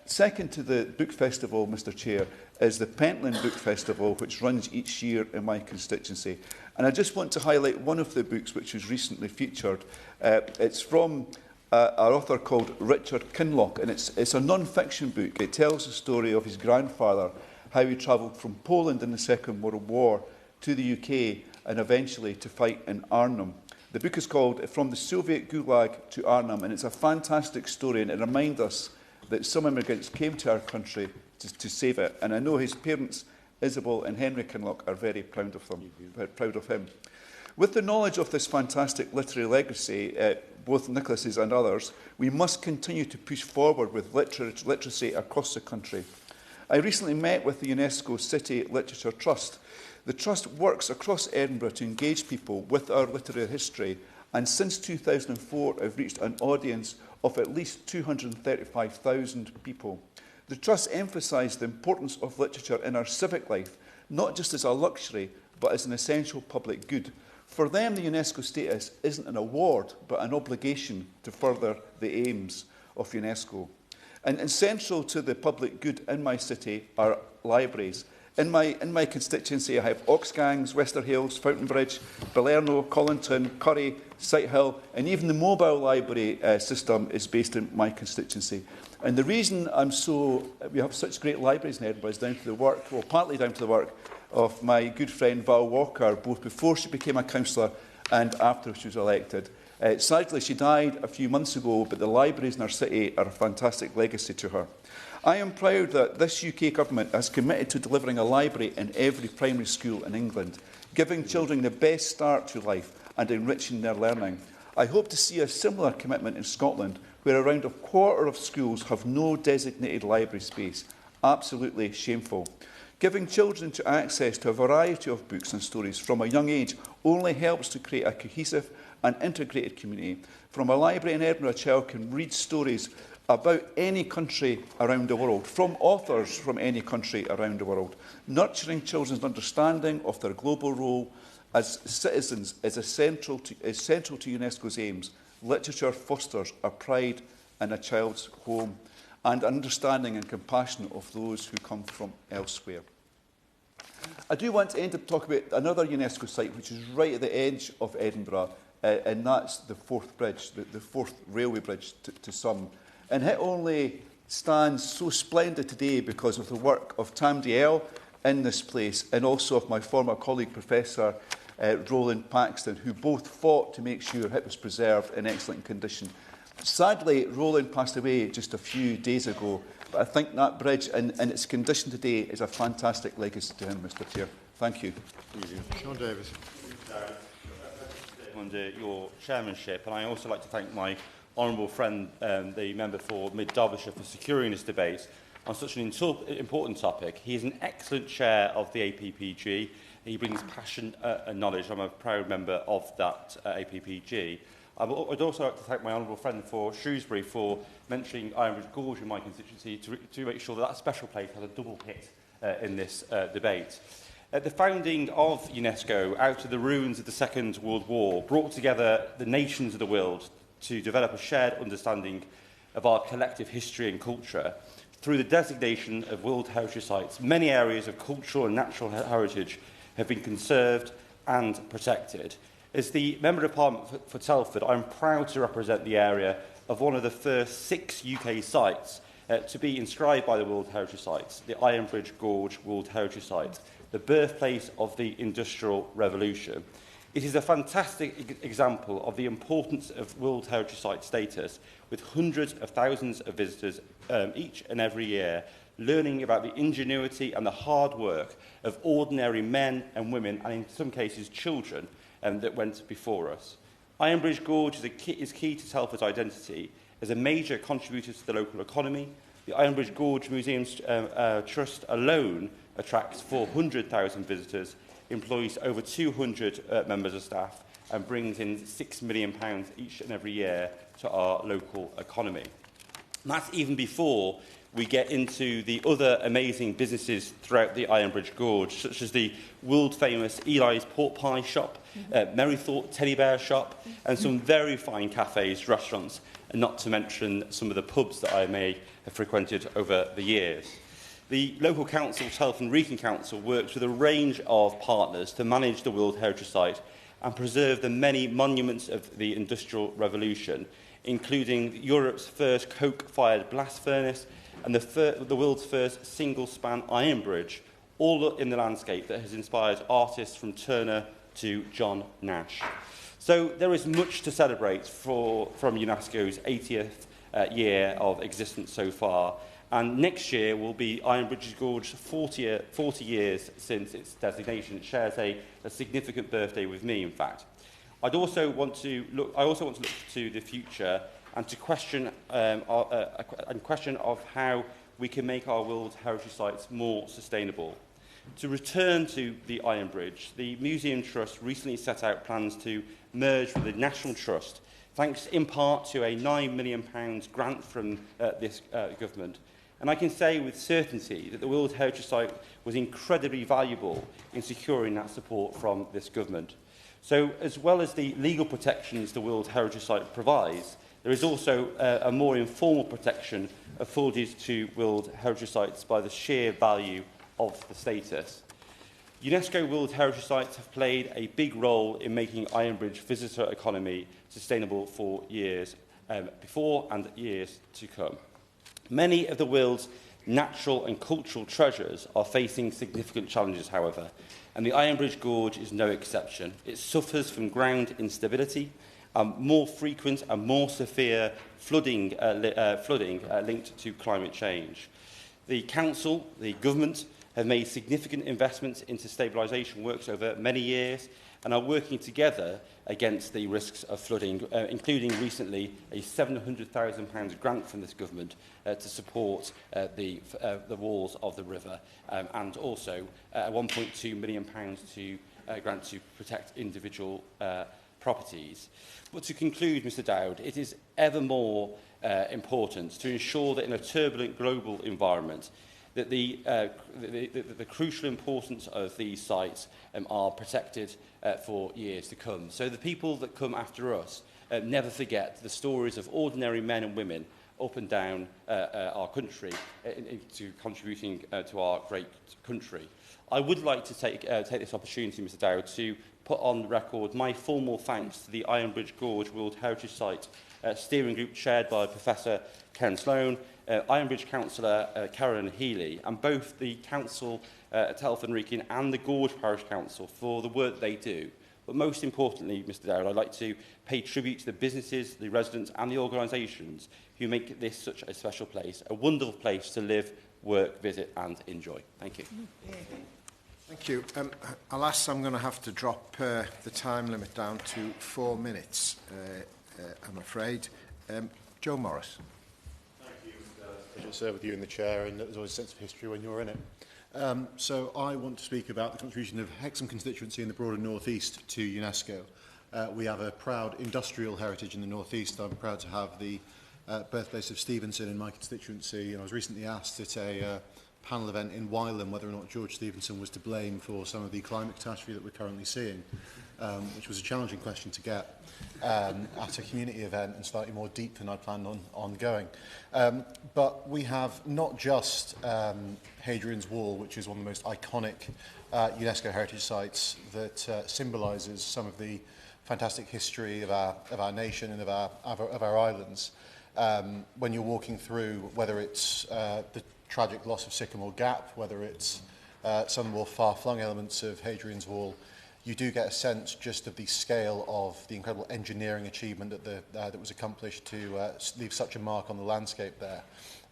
second to the Book Festival, Mr Chair, is the Pentland Book Festival, which runs each year in my constituency. And I just want to highlight one of the books which was recently featured. It's from an author called Richard Kinloch, and it's a non-fiction book. It tells the story of his grandfather, how he travelled from Poland in the Second World War to the UK and eventually to fight in Arnhem. The book is called From the Soviet Gulag to Arnhem, and it's a fantastic story, and it reminds us that some immigrants came to our country to save it. And I know his parents, Isabel and Henry Kinloch, are very proud of him. With the knowledge of this fantastic literary legacy, both Nicholas's and others, we must continue to push forward with literacy across the country. I recently met with the UNESCO City Literature Trust. The Trust works across Edinburgh to engage people with our literary history, and since 2004 have reached an audience of at least 235,000 people. The Trust emphasised the importance of literature in our civic life, not just as a luxury, but as an essential public good. For them, the UNESCO status isn't an award, but an obligation to further the aims of UNESCO. And central to the public good in my city are libraries. In my constituency, I have Oxgangs, Westerhales, Fountainbridge, Balerno, Collington, Curry, Sighthill, and even the mobile library system is based in my constituency. And the reason we have such great libraries in Edinburgh is down to the work, well, partly down to the work of my good friend Val Walker, both before she became a councillor and after she was elected. Sadly, she died a few months ago, but the libraries in our city are a fantastic legacy to her. I am proud that this UK government has committed to delivering a library in every primary school in England, giving children the best start to life and enriching their learning. I hope to see a similar commitment in Scotland, where around a quarter of schools have no designated library space. Absolutely shameful. Giving children access to a variety of books and stories from a young age only helps to create a cohesive and integrated community. From a library in Edinburgh, a child can read stories about any country around the world, from authors from any country around the world. Nurturing children's understanding of their global role as citizens is essential to UNESCO's aims. Literature fosters a pride in a child's home and understanding and compassion of those who come from elsewhere. I do want to end up talking about another UNESCO site which is right at the edge of Edinburgh, and that's the Forth Bridge, the Forth Railway Bridge to some. And it only stands so splendid today because of the work of Tam Diel in this place, and also of my former colleague, Professor Roland Paxton, who both fought to make sure it was preserved in excellent condition. Sadly, Roland passed away just a few days ago, but I think that bridge in its condition today is a fantastic legacy to him, Mr Chair. Thank you. Sean Davis. Under your chairmanship, and I also like to thank my honourable friend, the member for Mid Derbyshire, for securing this debate on such an important topic. He is an excellent chair of the APPG. He brings passion and knowledge. I'm a proud member of that APPG. I'd also like to thank my honourable friend for Shrewsbury for mentioning Ironbridge Gorge in my constituency to make sure that special place has a double hit in this debate. The founding of UNESCO out of the ruins of the Second World War brought together the nations of the world to develop a shared understanding of our collective history and culture. Through the designation of World Heritage Sites, many areas of cultural and natural heritage have been conserved and protected. As the Member of Parliament for Telford, I'm proud to represent the area of one of the first 6 UK sites to be inscribed by the World Heritage Sites, the Ironbridge Gorge World Heritage Site, the birthplace of the Industrial Revolution. It is a fantastic example of the importance of World Heritage Site status, with hundreds of thousands of visitors each and every year, learning about the ingenuity and the hard work of ordinary men and women, and in some cases children, that went before us. Ironbridge Gorge is key to Telford's identity as a major contributor to the local economy. The Ironbridge Gorge Museums Trust alone attracts 400,000 visitors, employs over 200 members of staff, and brings in £6 million each and every year to our local economy. And that's even before we get into the other amazing businesses throughout the Ironbridge Gorge, such as the world-famous Eli's Pork Pie shop, Merrythought Teddy Bear shop, and some very fine cafes, restaurants, and not to mention some of the pubs that I may have frequented over the years. The local council, Telford and Wrekin Council, works with a range of partners to manage the World Heritage Site and preserve the many monuments of the Industrial Revolution, including Europe's first coke-fired blast furnace and the world's first single-span iron bridge, all in the landscape that has inspired artists from Turner to John Nash. So there is much to celebrate from UNESCO's 80th year of existence so far, and next year will be Ironbridge Gorge's 40 years since its designation. It shares a significant birthday with me, in fact. I also want to look to the future and to question of how we can make our World Heritage Sites more sustainable. To return to the Iron Bridge, the Museum Trust recently set out plans to merge with the National Trust, thanks in part to a £9 million grant from this government. And I can say with certainty that the World Heritage Site was incredibly valuable in securing that support from this government. So, as well as the legal protections the World Heritage Site provides, there is also a more informal protection afforded to World Heritage Sites by the sheer value of the status. UNESCO World Heritage Sites have played a big role in making Ironbridge visitor economy sustainable for years before and years to come. Many of the world's natural and cultural treasures are facing significant challenges, however, and the Ironbridge Gorge is no exception. It suffers from ground instability, more frequent and more severe flooding linked to climate change. The Council, the Government, have made significant investments into stabilisation works over many years and are working together against the risks of flooding, including recently a £700,000 grant from this government to support the walls of the river, and also £1.2 million to grant to protect individual properties. But to conclude, Mr Dowd, it is ever more important to ensure that in a turbulent global environment that the crucial importance of these sites are protected for years to come. So the people that come after us never forget the stories of ordinary men and women up and down our country into contributing to our great country. I would like to take this opportunity, Mr Dowd, to put on record my formal thanks to the Ironbridge Gorge World Heritage Site steering group chaired by Professor Ken Sloan, Ironbridge Councillor Karen Healy, and both the Council at Telford and Wrekin and the Gorge Parish Council for the work they do. But most importantly, Mr Dowd, I'd like to pay tribute to the businesses, the residents and the organisations who make this such a special place, a wonderful place to live, work, visit and enjoy. Thank you. Thank you. Alas, I'm going to have to drop the time limit down to 4 minutes, I'm afraid. Joe Morris. Thank you. Pleasure to serve with you in the chair, and there's always a sense of history when you're in it. So I want to speak about the contribution of Hexham constituency in the broader North East to UNESCO. We have a proud industrial heritage in the North East. I'm proud to have the birthplace of Stevenson in my constituency, and I was recently asked at a panel event in Wylam whether or not George Stevenson was to blame for some of the climate catastrophe that we're currently seeing, which was a challenging question to get at a community event and slightly more deep than I planned on going. But we have not just Hadrian's Wall, which is one of the most iconic UNESCO heritage sites that symbolises some of the fantastic history of our nation and of our islands. When you're walking through, whether it's the tragic loss of Sycamore Gap, whether it's some more far-flung elements of Hadrian's Wall, you do get a sense just of the scale of the incredible engineering achievement that was accomplished to leave such a mark on the landscape there.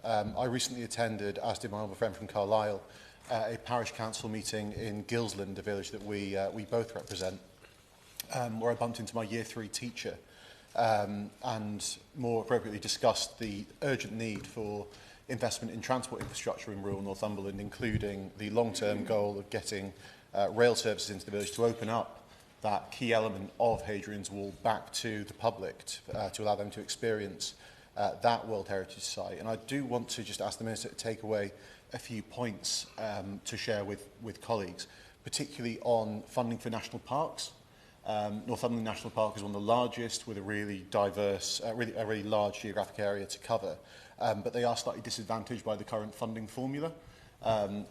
I recently attended, as did my honourable friend from Carlisle, a parish council meeting in Gilsland, a village that we both represent, where I bumped into my Year 3 teacher and more appropriately discussed the urgent need for investment in transport infrastructure in rural Northumberland, including the long-term goal of getting rail services into the village to open up that key element of Hadrian's Wall back to the public to allow them to experience that World Heritage Site. And I do want to just ask the Minister to take away a few points to share with colleagues, particularly on funding for national parks. Northumberland National Park is one of the largest, with a really diverse, a really large geographic area to cover, but they are slightly disadvantaged by the current funding formula,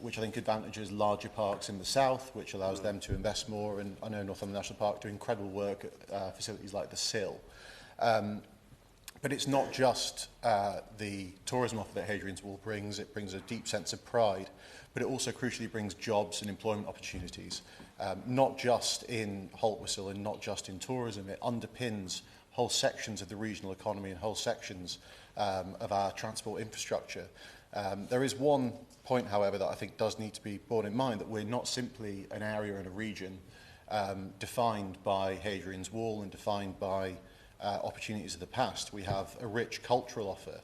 which I think advantages larger parks in the south, which allows them to invest more. And I know Northumberland National Park do incredible work at facilities like the Sill. But it's not just the tourism offer that Hadrian's Wall brings. It brings a deep sense of pride, but it also crucially brings jobs and employment opportunities, not just in Holtwhistle and not just in tourism. It underpins whole sections of the regional economy and whole sections of our transport infrastructure. There is one point, however, that I think does need to be borne in mind, that we're not simply an area and a region defined by Hadrian's Wall and defined by opportunities of the past. We have a rich cultural offer.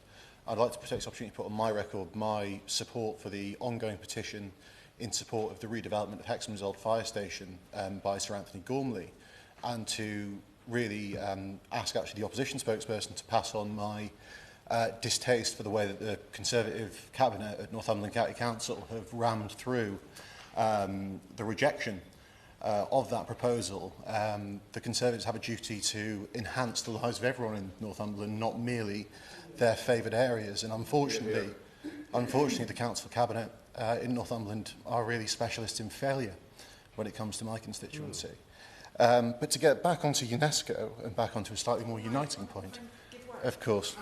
I'd like to take this opportunity to put on my record my support for the ongoing petition in support of the redevelopment of Hexham's old fire station by Sir Anthony Gormley, and to really ask actually the opposition spokesperson to pass on my distaste for the way that the Conservative Cabinet at Northumberland County Council have rammed through the rejection of that proposal. The Conservatives have a duty to enhance the lives of everyone in Northumberland, not merely their favoured areas. And unfortunately, the Council Cabinet in Northumberland are really specialists in failure when it comes to my constituency. But to get back onto UNESCO and back onto a slightly more uniting point, of course.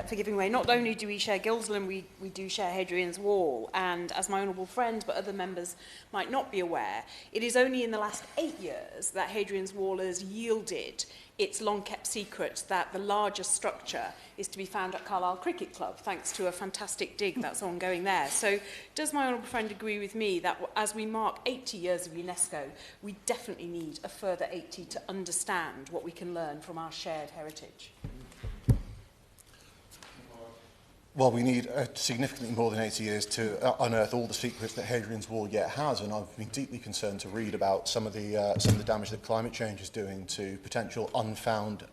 For giving way. Not only do we share Gilsland, we do share Hadrian's Wall, and as my honourable friend, but other members might not be aware, it is only in the last 8 years that Hadrian's Wall has yielded its long-kept secret that the largest structure is to be found at Carlisle Cricket Club, thanks to a fantastic dig that's ongoing there. So does my honourable friend agree with me that as we mark 80 years of UNESCO, we definitely need a further 80 to understand what we can learn from our shared heritage? Well, we need significantly more than 80 years to unearth all the secrets that Hadrian's Wall yet has, and I've been deeply concerned to read about some of the damage that climate change is doing to potential unfound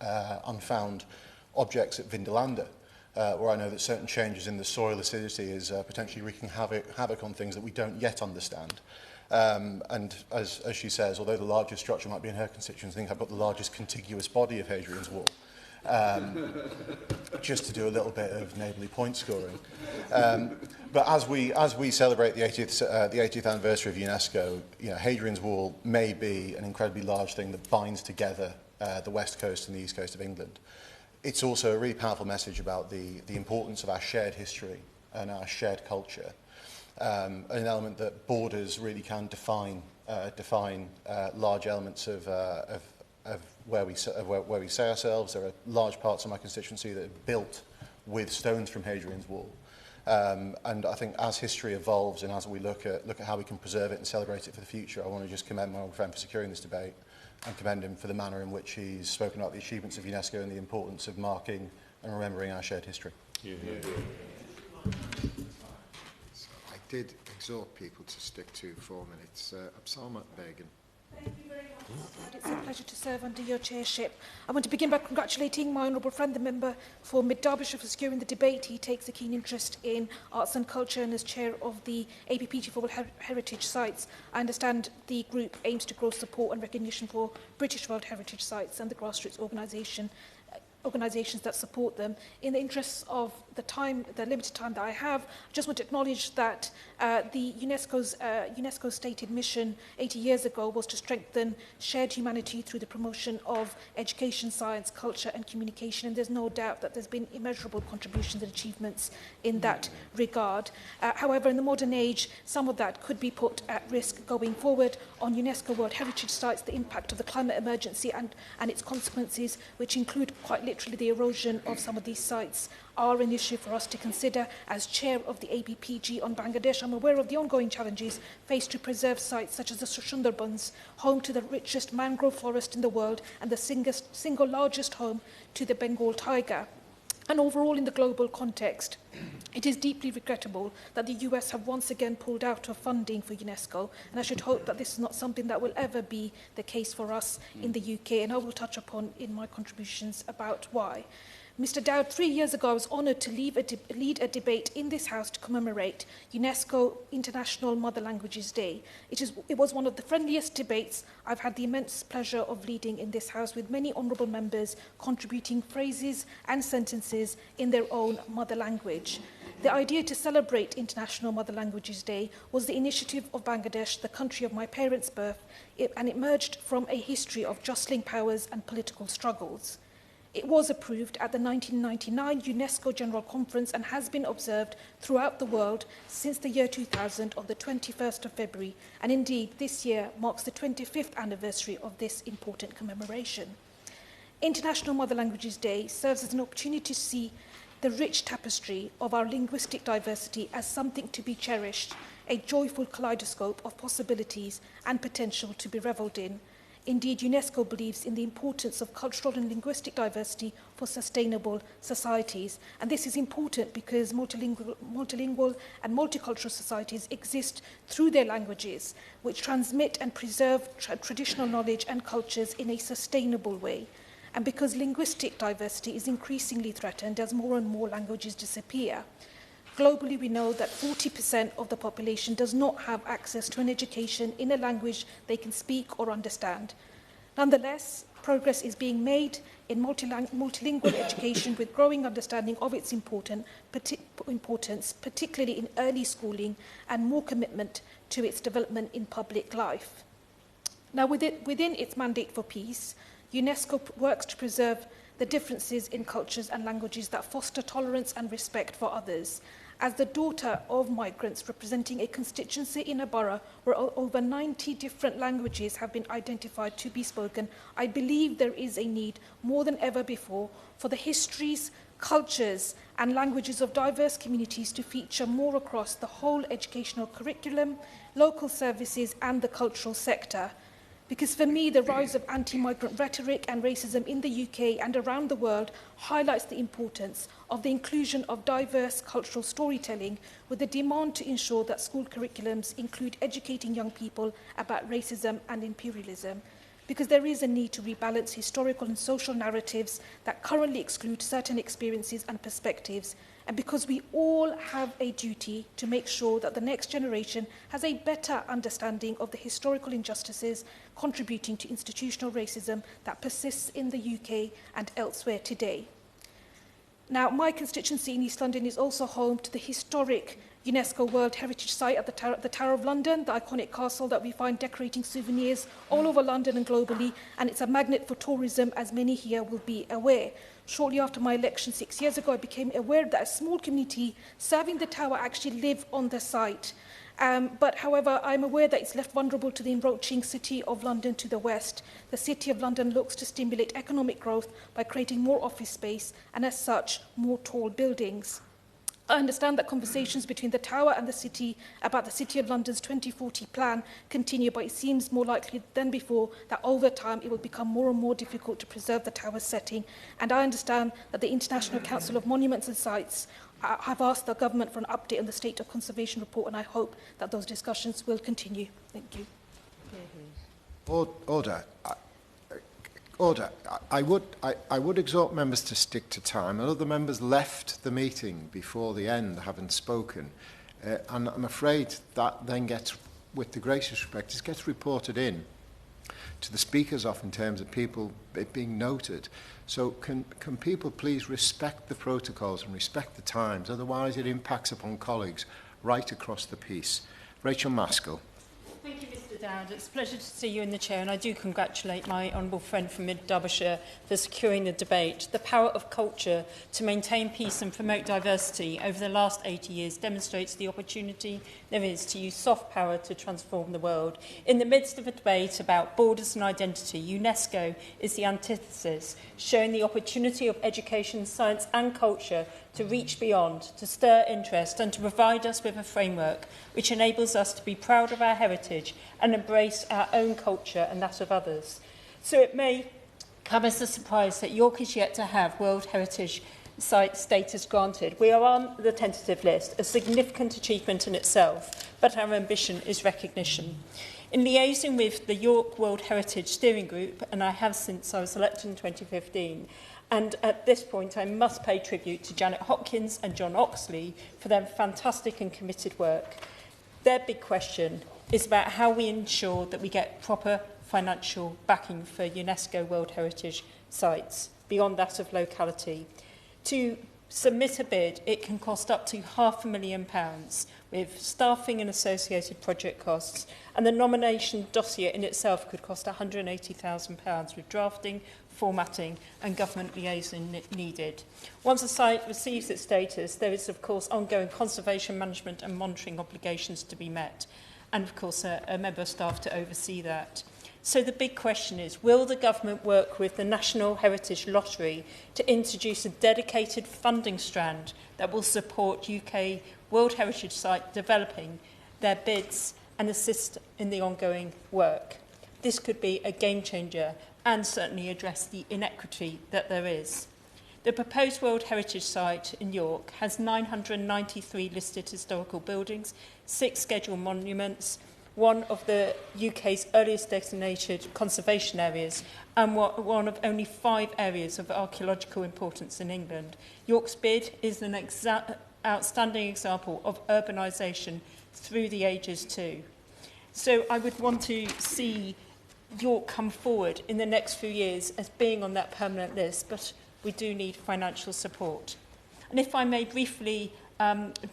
objects at Vindolanda, where I know that certain changes in the soil acidity is potentially wreaking havoc on things that we don't yet understand. And as she says, although the largest structure might be in her constituency, I think I've got the largest contiguous body of Hadrian's Wall. Just to do a little bit of neighbourly point scoring. But as we celebrate the 80th anniversary of UNESCO, you know, Hadrian's Wall may be an incredibly large thing that binds together the west coast and the east coast of England. It's also a really powerful message about the importance of our shared history and our shared culture, an element that borders really can define large elements of where we say ourselves. There are large parts of my constituency that are built with stones from Hadrian's Wall. And I think as history evolves and as we look at how we can preserve it and celebrate it for the future, I want to just commend my old friend for securing this debate and commend him for the manner in which he's spoken about the achievements of UNESCO and the importance of marking and remembering our shared history. I did exhort people to stick to 4 minutes. Absalma Begin. Thank you very much. It's a pleasure to serve under your chairship. I want to begin by congratulating my honourable friend, the member for Mid Derbyshire, for securing the debate. He takes a keen interest in arts and culture, and as chair of the APPG for World Heritage Sites, I understand the group aims to grow support and recognition for British World Heritage Sites and the grassroots organisations that support them. In the interests of the limited time that I have, I just want to acknowledge that the UNESCO's stated mission 80 years ago was to strengthen shared humanity through the promotion of education, science, culture and communication, and there's no doubt that there's been immeasurable contributions and achievements in that regard. However, in the modern age, some of that could be put at risk going forward. On UNESCO World Heritage Sites, the impact of the climate emergency and its consequences, which include quite literally the erosion of some of these sites, are an issue for us to consider. As chair of the APPG on Bangladesh, I'm aware of the ongoing challenges faced to preserve sites such as the Sundarbans, home to the richest mangrove forest in the world and the single largest home to the Bengal tiger. And overall, in the global context, it is deeply regrettable that the US have once again pulled out of funding for UNESCO, and I should hope that this is not something that will ever be the case for us in the UK, and I will touch upon in my contributions about why. Mr Dowd, 3 years ago I was honoured to lead a debate in this House to commemorate UNESCO International Mother Languages Day. It was one of the friendliest debates I've had the immense pleasure of leading in this House, with many honourable members contributing phrases and sentences in their own mother language. The idea to celebrate International Mother Languages Day was the initiative of Bangladesh, the country of my parents' birth, and it emerged from a history of jostling powers and political struggles. It was approved at the 1999 UNESCO General Conference and has been observed throughout the world since the year 2000 on the 21st of February, and indeed this year marks the 25th anniversary of this important commemoration. International Mother Languages Day serves as an opportunity to see the rich tapestry of our linguistic diversity as something to be cherished, a joyful kaleidoscope of possibilities and potential to be revelled in. Indeed, UNESCO believes in the importance of cultural and linguistic diversity for sustainable societies. And this is important because multilingual and multicultural societies exist through their languages, which transmit and preserve traditional knowledge and cultures in a sustainable way. And because linguistic diversity is increasingly threatened as more and more languages disappear. Globally, we know that 40% of the population does not have access to an education in a language they can speak or understand. Nonetheless, progress is being made in multilingual education with growing understanding of its importance, particularly in early schooling, and more commitment to its development in public life. Now, within its mandate for peace, UNESCO works to preserve the differences in cultures and languages that foster tolerance and respect for others. As the daughter of migrants representing a constituency in a borough where over 90 different languages have been identified to be spoken, I believe there is a need more than ever before for the histories, cultures and languages of diverse communities to feature more across the whole educational curriculum, local services and the cultural sector. Because for me, the rise of anti-migrant rhetoric and racism in the UK and around the world highlights the importance of the inclusion of diverse cultural storytelling, with a demand to ensure that school curriculums include educating young people about racism and imperialism. Because there is a need to rebalance historical and social narratives that currently exclude certain experiences and perspectives, and because we all have a duty to make sure that the next generation has a better understanding of the historical injustices contributing to institutional racism that persists in the UK and elsewhere today. Now, my constituency in East London is also home to the historic UNESCO World Heritage Site at the Tower of London, the iconic castle that we find decorating souvenirs all over London and globally, and it's a magnet for tourism, as many here will be aware. Shortly after my election 6 years ago, I became aware that a small community serving the tower actually live on the site. But however, I'm aware that it's left vulnerable to the encroaching City of London to the west. The City of London looks to stimulate economic growth by creating more office space and, as such, more tall buildings. I understand that conversations between the Tower and the City about the City of London's 2040 plan continue, but it seems more likely than before that over time it will become more and more difficult to preserve the Tower's setting. And I understand that the International Council of Monuments and Sites have asked the government for an update on the State of Conservation report, and I hope that those discussions will continue. Thank you. Order. Order. I would exhort members to stick to time. Other members left the meeting before the end, having spoken, and I'm afraid that then gets, with the greatest respect, it gets reported in to the speakers off in terms of people being noted. So can people please respect the protocols and respect the times? Otherwise, it impacts upon colleagues right across the piece. Rachel Maskell. Thank you, Mr Dowd. It's a pleasure to see you in the chair, and I do congratulate my honourable friend from Mid-Derbyshire for securing the debate. The power of culture to maintain peace and promote diversity over the last 80 years demonstrates the opportunity there is to use soft power to transform the world. In the midst of a debate about borders and identity, UNESCO is the antithesis, showing the opportunity of education, science and culture to reach beyond, to stir interest and to provide us with a framework which enables us to be proud of our heritage and embrace our own culture and that of others. So it may come as a surprise that York is yet to have World Heritage site status granted. We are on the tentative list, a significant achievement in itself, but our ambition is recognition. In liaising with the York World Heritage Steering Group, and I have since I was elected in 2015, and at this point I must pay tribute to Janet Hopkins and John Oxley for their fantastic and committed work. Their big question is about how we ensure that we get proper financial backing for UNESCO World Heritage sites, beyond that of locality. To submit a bid, it can cost up to £500,000 with staffing and associated project costs, and the nomination dossier in itself could cost £180,000 with drafting, formatting and government liaison needed. Once a site receives its status, there is of course ongoing conservation management and monitoring obligations to be met, and of course a member of staff to oversee that. So the big question is, will the government work with the National Heritage Lottery to introduce a dedicated funding strand that will support UK World Heritage Site developing their bids and assist in the ongoing work? This could be a game changer and certainly address the inequity that there is. The proposed World Heritage Site in York has 993 listed historical buildings, 6 scheduled monuments, one of the UK's earliest designated conservation areas, and one of only 5 areas of archaeological importance in England. York's bid is an outstanding example of urbanisation through the ages too. So I would want to see York come forward in the next few years as being on that permanent list, but we do need financial support. And if I may briefly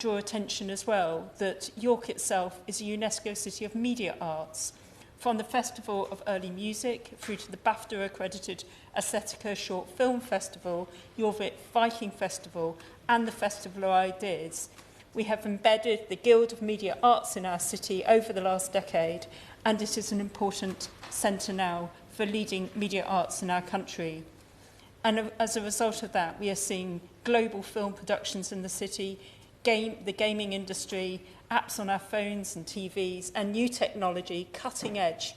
draw attention as well that York itself is a UNESCO City of Media Arts. From the Festival of Early Music through to the BAFTA-accredited Aesthetica Short Film Festival, Jorvik Viking Festival and the Festival of Ideas, we have embedded the Guild of Media Arts in our city over the last decade, and it is an important centre now for leading media arts in our country. And as a result of that, we are seeing global film productions in the city, the gaming industry, apps on our phones and TVs, and new technology, cutting edge,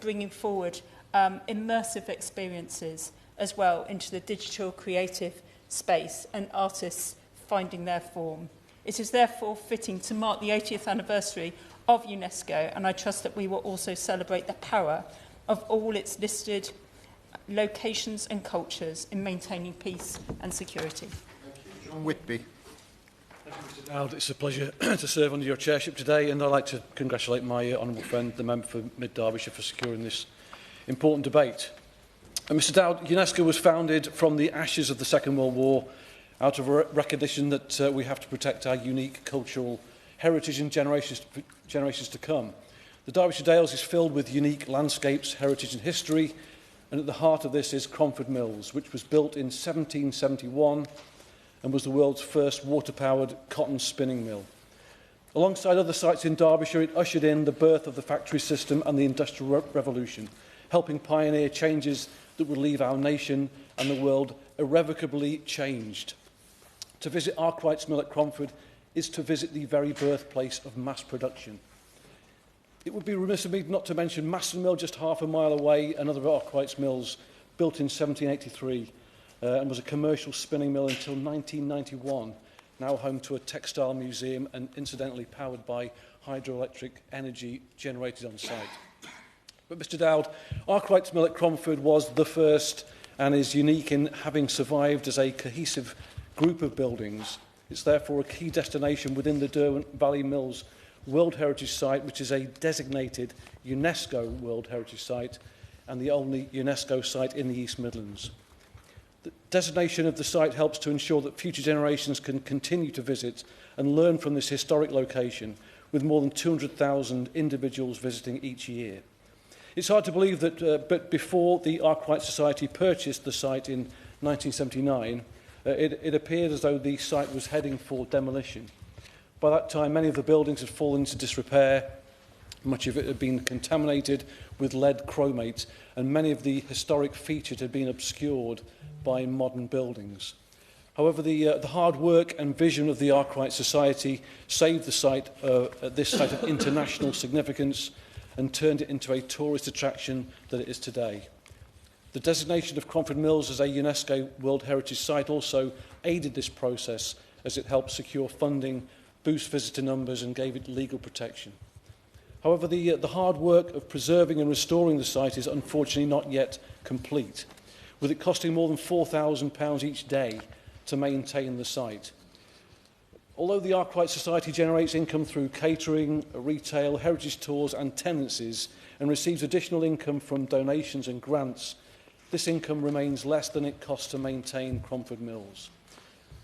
bringing forward immersive experiences as well into the digital creative space, and artists finding their form. It is therefore fitting to mark the 80th anniversary of UNESCO, and I trust that we will also celebrate the power of all its listed locations and cultures in maintaining peace and security. Thank you. John Whitby. Thank you, Mr Dowd. It's a pleasure to serve under your chairship today, and I'd like to congratulate my honourable friend, the member for Mid-Derbyshire, for securing this important debate. Mr Dowd, UNESCO was founded from the ashes of the Second World War out of a recognition that we have to protect our unique cultural heritage in generations to come. The Derbyshire Dales is filled with unique landscapes, heritage and history, and at the heart of this is Cromford Mills, which was built in 1771 and was the world's first water-powered cotton spinning mill. Alongside other sites in Derbyshire, it ushered in the birth of the factory system and the Industrial Revolution, helping pioneer changes that would leave our nation and the world irrevocably changed. To visit Arkwright's Mill at Cromford is to visit the very birthplace of mass production. It would be remiss of me not to mention Maston Mill, just half a mile away, another of Arkwright's mills, built in 1783, and was a commercial spinning mill until 1991, now home to a textile museum and incidentally powered by hydroelectric energy generated on site. But Mr Dowd, Arkwright's Mill at Cromford was the first and is unique in having survived as a cohesive group of buildings. It's therefore a key destination within the Derwent Valley Mills World Heritage Site, which is a designated UNESCO World Heritage Site and the only UNESCO site in the East Midlands. The designation of the site helps to ensure that future generations can continue to visit and learn from this historic location, with more than 200,000 individuals visiting each year. It's hard to believe that but before the Arkwright Society purchased the site in 1979, it appeared as though the site was heading for demolition. By that time, many of the buildings had fallen into disrepair, much of it had been contaminated with lead chromate, and many of the historic features had been obscured by modern buildings. However, the hard work and vision of the Arkwright Society saved the site, this site of international significance, and turned it into a tourist attraction that it is today. The designation of Cromford Mills as a UNESCO World Heritage Site also aided this process as it helped secure funding, boost visitor numbers and gave it legal protection. However, the hard work of preserving and restoring the site is unfortunately not yet complete, with it costing more than £4,000 each day to maintain the site. Although the Arkwright Society generates income through catering, retail, heritage tours and tenancies and receives additional income from donations and grants, this income remains less than it costs to maintain Cromford Mills.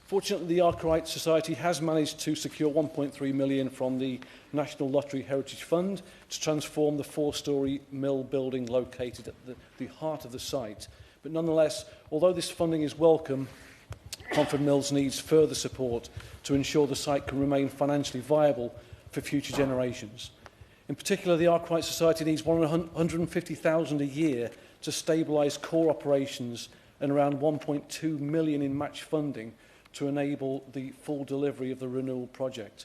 Fortunately, the Arkwright Society has managed to secure £1.3 million from the National Lottery Heritage Fund to transform the four-storey mill building located at the heart of the site. But nonetheless, although this funding is welcome, Cromford Mills needs further support to ensure the site can remain financially viable for future generations. In particular, the Arkwright Society needs £150,000 a year to stabilise core operations and around £1.2 million in match funding to enable the full delivery of the renewal project.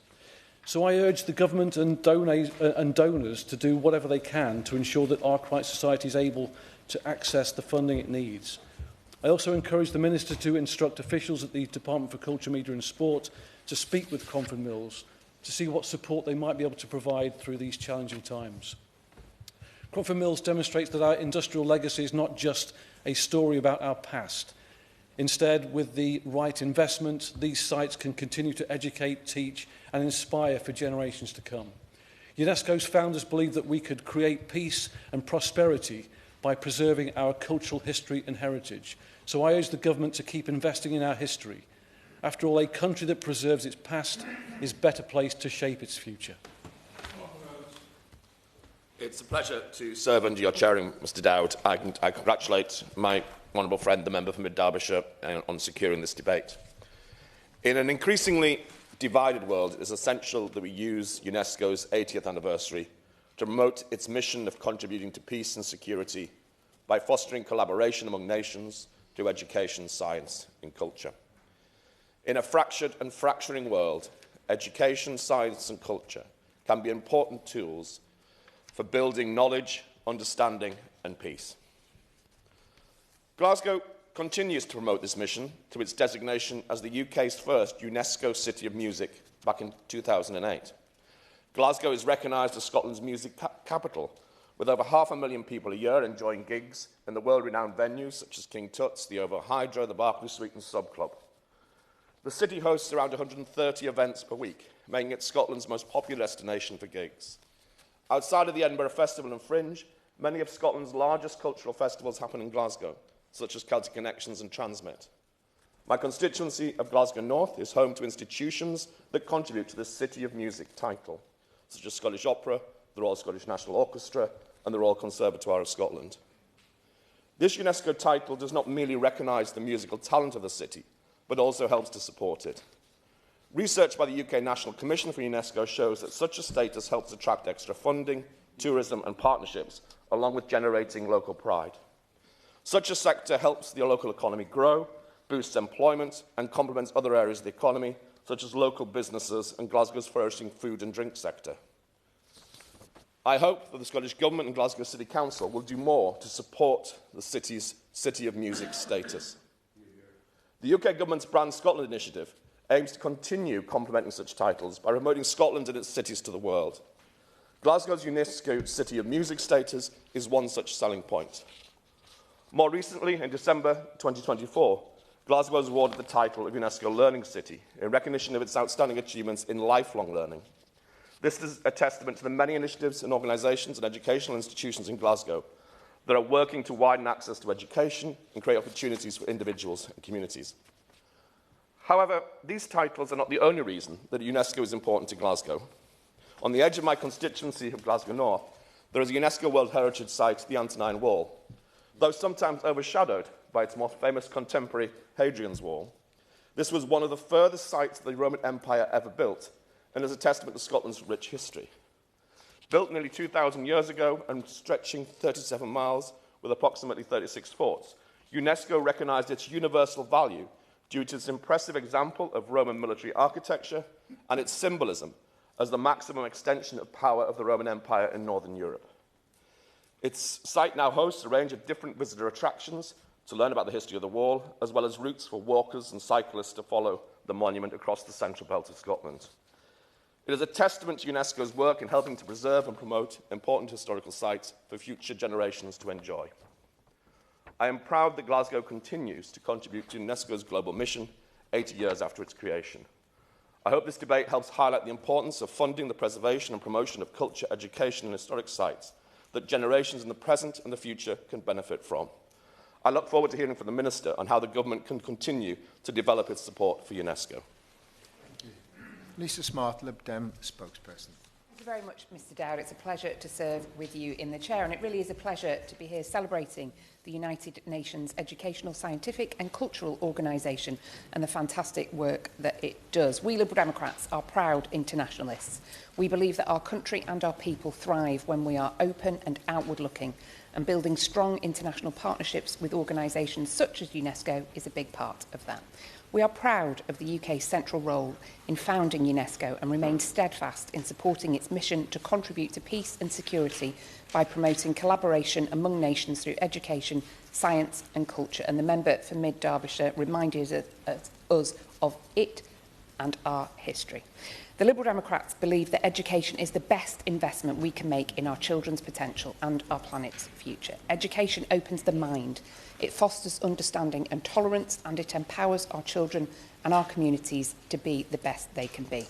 So I urge the government and donors to do whatever they can to ensure that Arkwright Society is able to access the funding it needs. I also encourage the Minister to instruct officials at the Department for Culture, Media and Sport to speak with Cromford Mills to see what support they might be able to provide through these challenging times. Cromford Mills demonstrates that our industrial legacy is not just a story about our past. Instead, with the right investment, these sites can continue to educate, teach and inspire for generations to come. UNESCO's founders believed that we could create peace and prosperity by preserving our cultural history and heritage. So I urge the government to keep investing in our history. After all, a country that preserves its past is better placed to shape its future. It's a pleasure to serve under your chairing, Mr Dowd. I congratulate my honourable friend, the member for Mid-Derbyshire, on securing this debate. In an increasingly divided world, it is essential that we use UNESCO's 80th anniversary to promote its mission of contributing to peace and security by fostering collaboration among nations through education, science and culture. In a fractured and fracturing world, education, science and culture can be important tools for building knowledge, understanding and peace. Glasgow continues to promote this mission through its designation as the UK's first UNESCO City of Music back in 2008. Glasgow is recognised as Scotland's music capital, with over 500,000 people a year enjoying gigs in the world-renowned venues such as King Tut's, the OVO Hydro, the Berkeley Suite and Sub Club. The city hosts around 130 events per week, making it Scotland's most popular destination for gigs. Outside of the Edinburgh Festival and Fringe, many of Scotland's largest cultural festivals happen in Glasgow, such as Celtic Connections and Transmit. My constituency of Glasgow North is home to institutions that contribute to the City of Music title, such as Scottish Opera, the Royal Scottish National Orchestra and the Royal Conservatoire of Scotland. This UNESCO title does not merely recognise the musical talent of the city, but also helps to support it. Research by the UK National Commission for UNESCO shows that such a status helps attract extra funding, tourism and partnerships, along with generating local pride. Such a sector helps the local economy grow, boosts employment and complements other areas of the economy, such as local businesses and Glasgow's flourishing food and drink sector. I hope that the Scottish Government and Glasgow City Council will do more to support the city's City of Music status. The UK Government's Brand Scotland initiative aims to continue complementing such titles by promoting Scotland and its cities to the world. Glasgow's UNESCO City of Music status is one such selling point. More recently, in December 2024, Glasgow was awarded the title of UNESCO Learning City in recognition of its outstanding achievements in lifelong learning. This is a testament to the many initiatives and organisations and educational institutions in Glasgow that are working to widen access to education and create opportunities for individuals and communities. However, these titles are not the only reason that UNESCO is important to Glasgow. On the edge of my constituency of Glasgow North, there is a UNESCO World Heritage Site, the Antonine Wall. Though sometimes overshadowed by its most famous contemporary Hadrian's Wall, this was one of the furthest sites the Roman Empire ever built, and is a testament to Scotland's rich history. Built nearly 2,000 years ago and stretching 37 miles with approximately 36 forts, UNESCO recognised its universal value due to its impressive example of Roman military architecture and its symbolism as the maximum extension of power of the Roman Empire in Northern Europe. Its site now hosts a range of different visitor attractions to learn about the history of the wall, as well as routes for walkers and cyclists to follow the monument across the central belt of Scotland. It is a testament to UNESCO's work in helping to preserve and promote important historical sites for future generations to enjoy. I am proud that Glasgow continues to contribute to UNESCO's global mission 80 years after its creation. I hope this debate helps highlight the importance of funding the preservation and promotion of culture, education and historic sites that generations in the present and the future can benefit from. I look forward to hearing from the Minister on how the Government can continue to develop its support for UNESCO. Lisa Smart, Lib Dem spokesperson. Thank you very much, Mr Dowd. It's a pleasure to serve with you in the chair, and it really is a pleasure to be here celebrating the United Nations Educational, Scientific and Cultural Organisation and the fantastic work that it does. We Liberal Democrats are proud internationalists. We believe that our country and our people thrive when we are open and outward-looking, and building strong international partnerships with organisations such as UNESCO is a big part of that. We are proud of the UK's central role in founding UNESCO and remain steadfast in supporting its mission to contribute to peace and security by promoting collaboration among nations through education, science and culture. And the member for Mid Derbyshire reminded us of it and our history. The Liberal Democrats believe that education is the best investment we can make in our children's potential and our planet's future. Education opens the mind, it fosters understanding and tolerance, and it empowers our children and our communities to be the best they can be.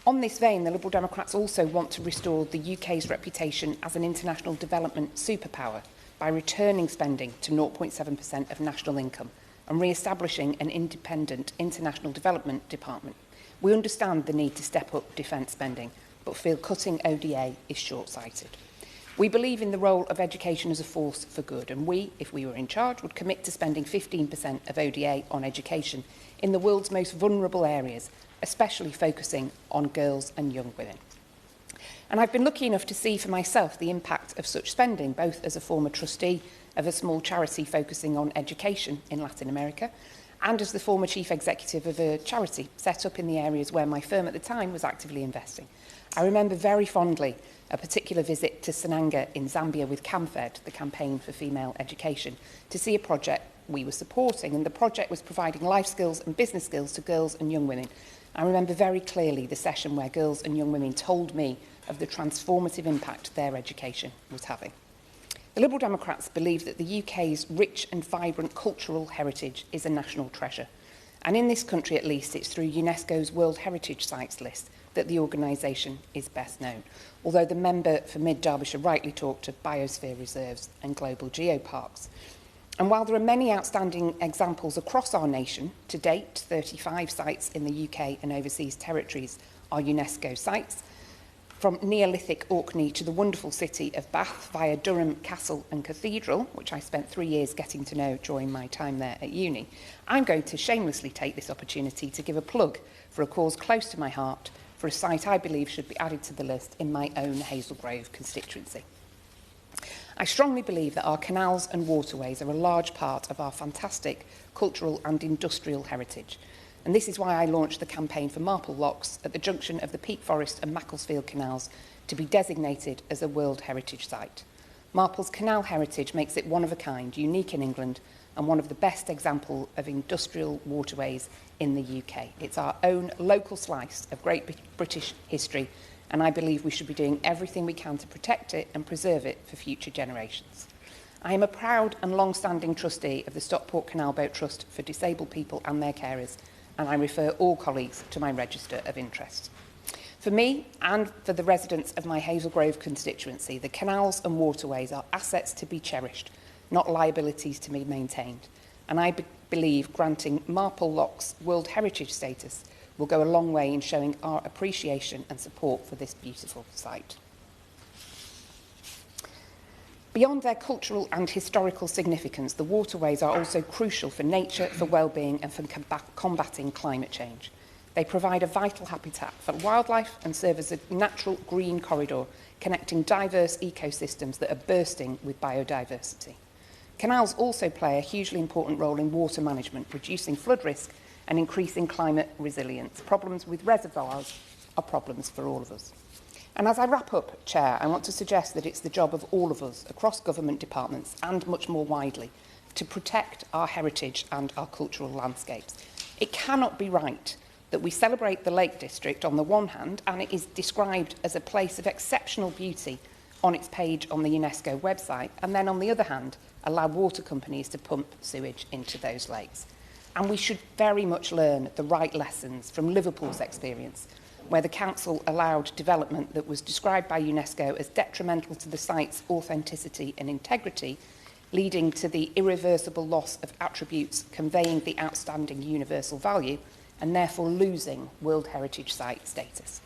On this vein, the Liberal Democrats also want to restore the UK's reputation as an international development superpower by returning spending to 0.7% of national income and re-establishing an independent international development department. We understand the need to step up defence spending, but feel cutting ODA is short-sighted. We believe in the role of education as a force for good, and we, if we were in charge, would commit to spending 15% of ODA on education in the world's most vulnerable areas, especially focusing on girls and young women. And I've been lucky enough to see for myself the impact of such spending, both as a former trustee of a small charity focusing on education in Latin America, and as the former chief executive of a charity set up in the areas where my firm at the time was actively investing. I remember very fondly a particular visit to Sananga in Zambia with CAMFED, the Campaign for Female Education, to see a project we were supporting, and the project was providing life skills and business skills to girls and young women. I remember very clearly the session where girls and young women told me of the transformative impact their education was having. The Liberal Democrats believe that the UK's rich and vibrant cultural heritage is a national treasure. And in this country, at least, it's through UNESCO's World Heritage Sites list that the organisation is best known, although the member for Mid Derbyshire rightly talked of biosphere reserves and global geoparks. And while there are many outstanding examples across our nation, to date 35 sites in the UK and overseas territories are UNESCO sites, from Neolithic Orkney to the wonderful city of Bath via Durham Castle and Cathedral, which I spent 3 years getting to know during my time there at uni, I'm going to shamelessly take this opportunity to give a plug for a cause close to my heart, for a site I believe should be added to the list in my own Hazel Grove constituency. I strongly believe that our canals and waterways are a large part of our fantastic cultural and industrial heritage. And this is why I launched the campaign for Marple Locks at the junction of the Peak Forest and Macclesfield canals to be designated as a World Heritage Site. Marple's canal heritage makes it one of a kind, unique in England, and one of the best examples of industrial waterways in the UK. It's our own local slice of Great British history, and I believe we should be doing everything we can to protect it and preserve it for future generations. I am a proud and long-standing trustee of the Stockport Canal Boat Trust for disabled people and their carers, and I refer all colleagues to my register of interest. For me and for the residents of my Hazel Grove constituency, the canals and waterways are assets to be cherished, not liabilities to be maintained. And I believe granting Marple Lock's World Heritage status will go a long way in showing our appreciation and support for this beautiful site. Beyond their cultural and historical significance, the waterways are also crucial for nature, for well-being and for combating climate change. They provide a vital habitat for wildlife and serve as a natural green corridor connecting diverse ecosystems that are bursting with biodiversity. Canals also play a hugely important role in water management, reducing flood risk and increasing climate resilience. Problems with reservoirs are problems for all of us. And as I wrap up, Chair, I want to suggest that it's the job of all of us across government departments and much more widely to protect our heritage and our cultural landscapes. It cannot be right that we celebrate the Lake District on the one hand, and it is described as a place of exceptional beauty on its page on the UNESCO website, and then on the other hand, allow water companies to pump sewage into those lakes. And we should very much learn the right lessons from Liverpool's experience, where the council allowed development that was described by UNESCO as detrimental to the site's authenticity and integrity, leading to the irreversible loss of attributes conveying the outstanding universal value, and therefore losing World Heritage Site status.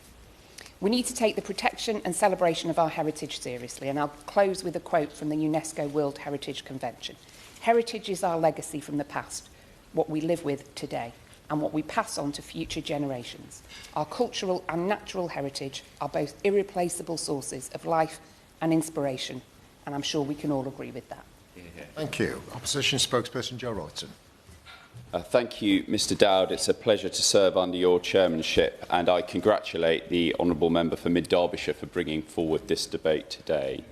We need to take the protection and celebration of our heritage seriously, and I'll close with a quote from the UNESCO World Heritage Convention. Heritage is our legacy from the past, what we live with today, and what we pass on to future generations. Our cultural and natural heritage are both irreplaceable sources of life and inspiration, and I'm sure we can all agree with that. Thank you. Opposition spokesperson Joe Robertson. Thank you, Mr Dowd. It's a pleasure to serve under your chairmanship, and I congratulate the Honourable Member for Mid-Derbyshire for bringing forward this debate today.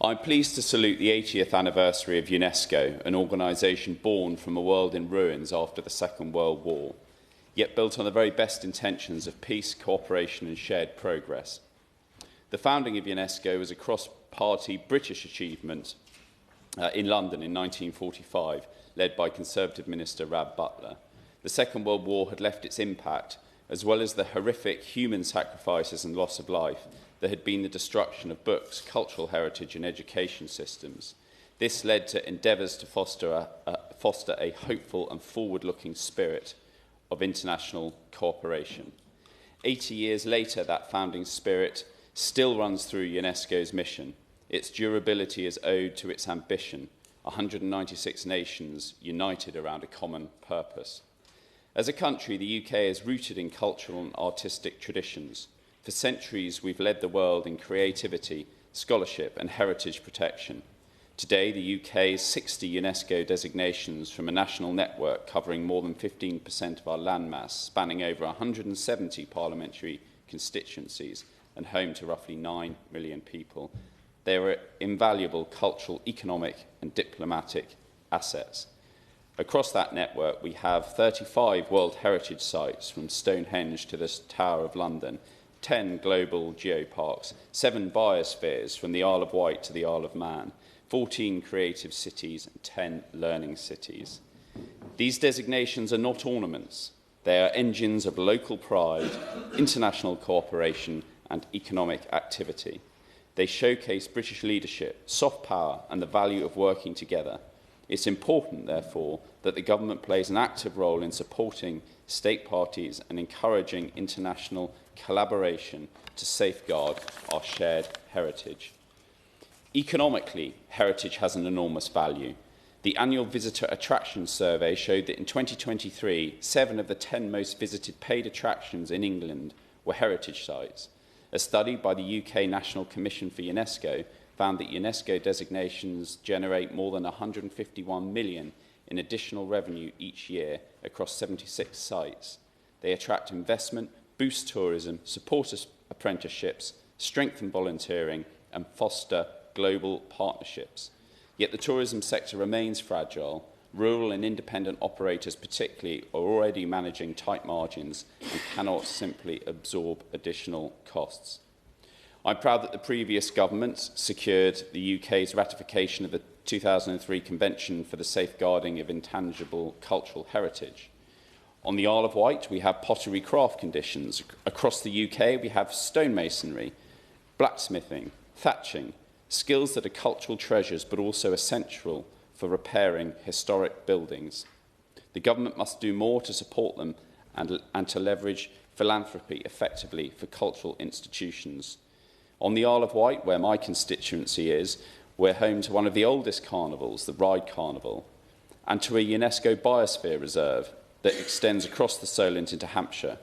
I'm pleased to salute the 80th anniversary of UNESCO, an organisation born from a world in ruins after the Second World War, yet built on the very best intentions of peace, cooperation and shared progress. The founding of UNESCO was a cross-party British achievement in London in 1945, led by Conservative Minister Rab Butler. The Second World War had left its impact, as well as the horrific human sacrifices and loss of life. There had been the destruction of books, cultural heritage and education systems. This led to endeavours to foster a hopeful and forward-looking spirit of international cooperation. 80 years later, that founding spirit still runs through UNESCO's mission. Its durability is owed to its ambition, 196 nations united around a common purpose. As a country, the UK is rooted in cultural and artistic traditions. For centuries, we've led the world in creativity, scholarship and heritage protection. Today, the UK's 60 UNESCO designations from a national network covering more than 15% of our landmass, spanning over 170 parliamentary constituencies and home to roughly 9 million people. They are invaluable cultural, economic and diplomatic assets. Across that network, we have 35 World Heritage Sites, from Stonehenge to the Tower of London, 10 global geoparks, 7 biospheres from the Isle of Wight to the Isle of Man, 14 creative cities and 10 learning cities. These designations are not ornaments. They are engines of local pride, international cooperation and economic activity. They showcase British leadership, soft power and the value of working together. It's important, therefore, that the government plays an active role in supporting state parties and encouraging international collaboration to safeguard our shared heritage. Economically, heritage has an enormous value. The annual Visitor Attraction Survey showed that in 2023, 7 of the 10 most visited paid attractions in England were heritage sites. A study by the UK National Commission for UNESCO found that UNESCO designations generate more than 151 million in additional revenue each year across 76 sites. They attract investment, boost tourism, support apprenticeships, strengthen volunteering and foster global partnerships. Yet the tourism sector remains fragile. Rural and independent operators particularly are already managing tight margins and cannot simply absorb additional costs. I'm proud that the previous government secured the UK's ratification of the 2003 Convention for the Safeguarding of Intangible Cultural Heritage. On the Isle of Wight, we have pottery craft conditions. Across the UK, we have stonemasonry, blacksmithing, thatching, skills that are cultural treasures but also essential for repairing historic buildings. The government must do more to support them and to leverage philanthropy effectively for cultural institutions. On the Isle of Wight, where my constituency is, we're home to one of the oldest carnivals, the Ryde Carnival, and to a UNESCO Biosphere Reserve that extends across the Solent into Hampshire.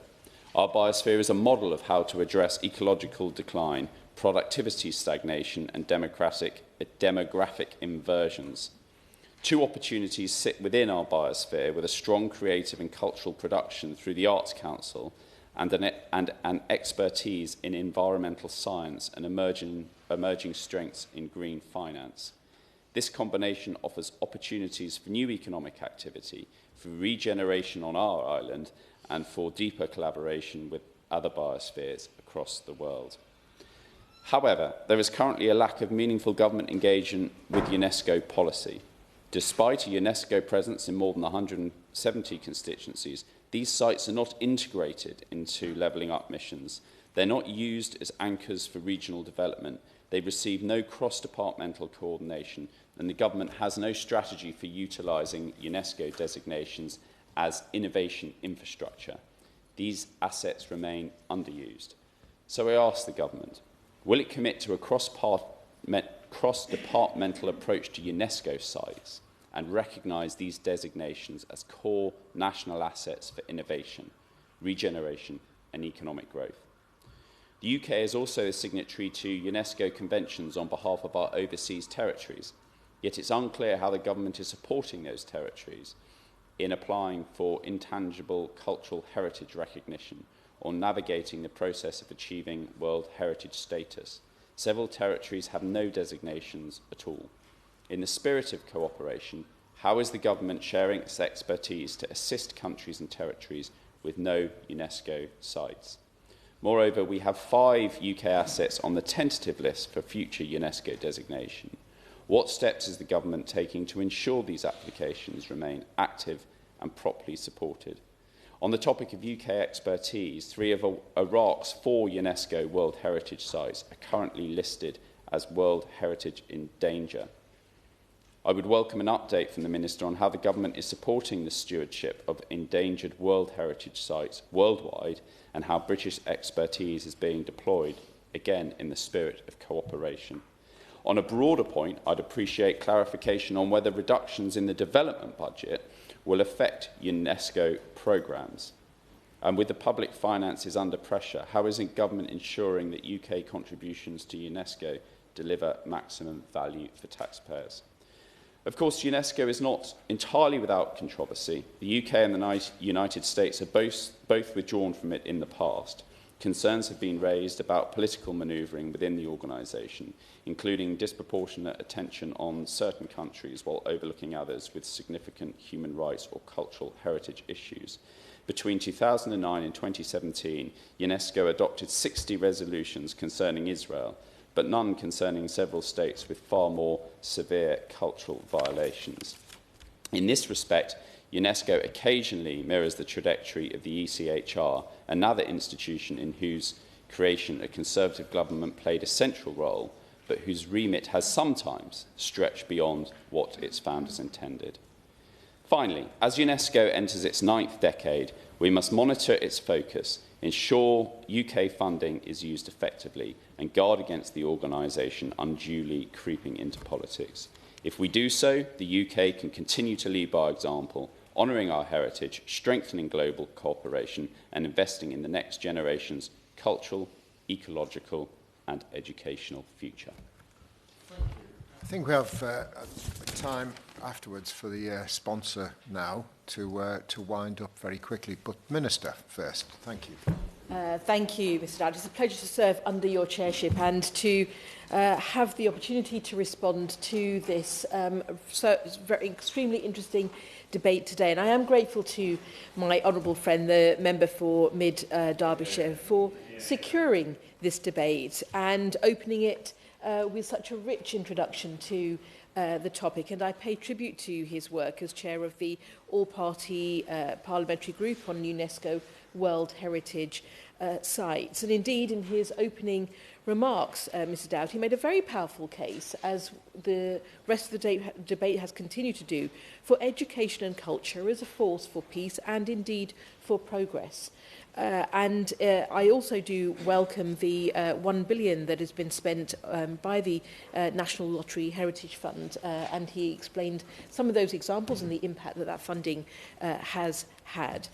Our biosphere is a model of how to address ecological decline, productivity stagnation and demographic inversions. 2 opportunities sit within our biosphere with a strong creative and cultural production through the Arts Council and an expertise in environmental science and emerging strengths in green finance. This combination offers opportunities for new economic activity, for regeneration on our island, and for deeper collaboration with other biospheres across the world. However, there is currently a lack of meaningful government engagement with UNESCO policy. Despite a UNESCO presence in more than 170 constituencies, these sites are not integrated into levelling up missions. They're not used as anchors for regional development. They receive no cross-departmental coordination, and the government has no strategy for utilising UNESCO designations as innovation infrastructure. These assets remain underused. So I ask the government, will it commit to a cross-departmental approach to UNESCO sites and recognise these designations as core national assets for innovation, regeneration and economic growth? The UK is also a signatory to UNESCO conventions on behalf of our overseas territories, yet it's unclear how the government is supporting those territories in applying for intangible cultural heritage recognition or navigating the process of achieving World Heritage status. Several territories have no designations at all. In the spirit of cooperation, how is the government sharing its expertise to assist countries and territories with no UNESCO sites? Moreover, we have 5 UK assets on the tentative list for future UNESCO designation. What steps is the government taking to ensure these applications remain active and properly supported? On the topic of UK expertise, 3 of Iraq's 4 UNESCO World Heritage sites are currently listed as World Heritage in danger. I would welcome an update from the Minister on how the government is supporting the stewardship of endangered World Heritage sites worldwide and how British expertise is being deployed, again in the spirit of cooperation. On a broader point, I'd appreciate clarification on whether reductions in the development budget will affect UNESCO programmes. And with the public finances under pressure, how is the government ensuring that UK contributions to UNESCO deliver maximum value for taxpayers? Of course, UNESCO is not entirely without controversy. The UK and the United States have both withdrawn from it in the past. Concerns have been raised about political manoeuvring within the organisation, including disproportionate attention on certain countries while overlooking others with significant human rights or cultural heritage issues. Between 2009 and 2017, UNESCO adopted 60 resolutions concerning Israel, but none concerning several states with far more severe cultural violations. In this respect, UNESCO occasionally mirrors the trajectory of the ECHR, another institution in whose creation a Conservative government played a central role, but whose remit has sometimes stretched beyond what its founders intended. Finally, as UNESCO enters its 9th decade, we must monitor its focus, ensure UK funding is used effectively, and guard against the organisation unduly creeping into politics. If we do so, the UK can continue to lead by example, honouring our heritage, strengthening global cooperation, and investing in the next generation's cultural, ecological, and educational future. I think we have time afterwards for the sponsor now to wind up very quickly. But Minister first. Thank you. Thank you, Mr. Dowd. It's a pleasure to serve under your chairship and to have the opportunity to respond to this very extremely interesting debate today. And I am grateful to my honourable friend, the member for Mid-Derbyshire, for securing this debate and opening it with such a rich introduction to the topic. And I pay tribute to his work as chair of the all-party parliamentary group on UNESCO World Heritage sites. And indeed, in his opening remarks, Mr. Dowd, he made a very powerful case, as the rest of the debate has continued to do, for education and culture as a force for peace and indeed for progress. I also do welcome the 1 billion that has been spent by the National Lottery Heritage Fund, and he explained some of those examples and the impact that that funding has had.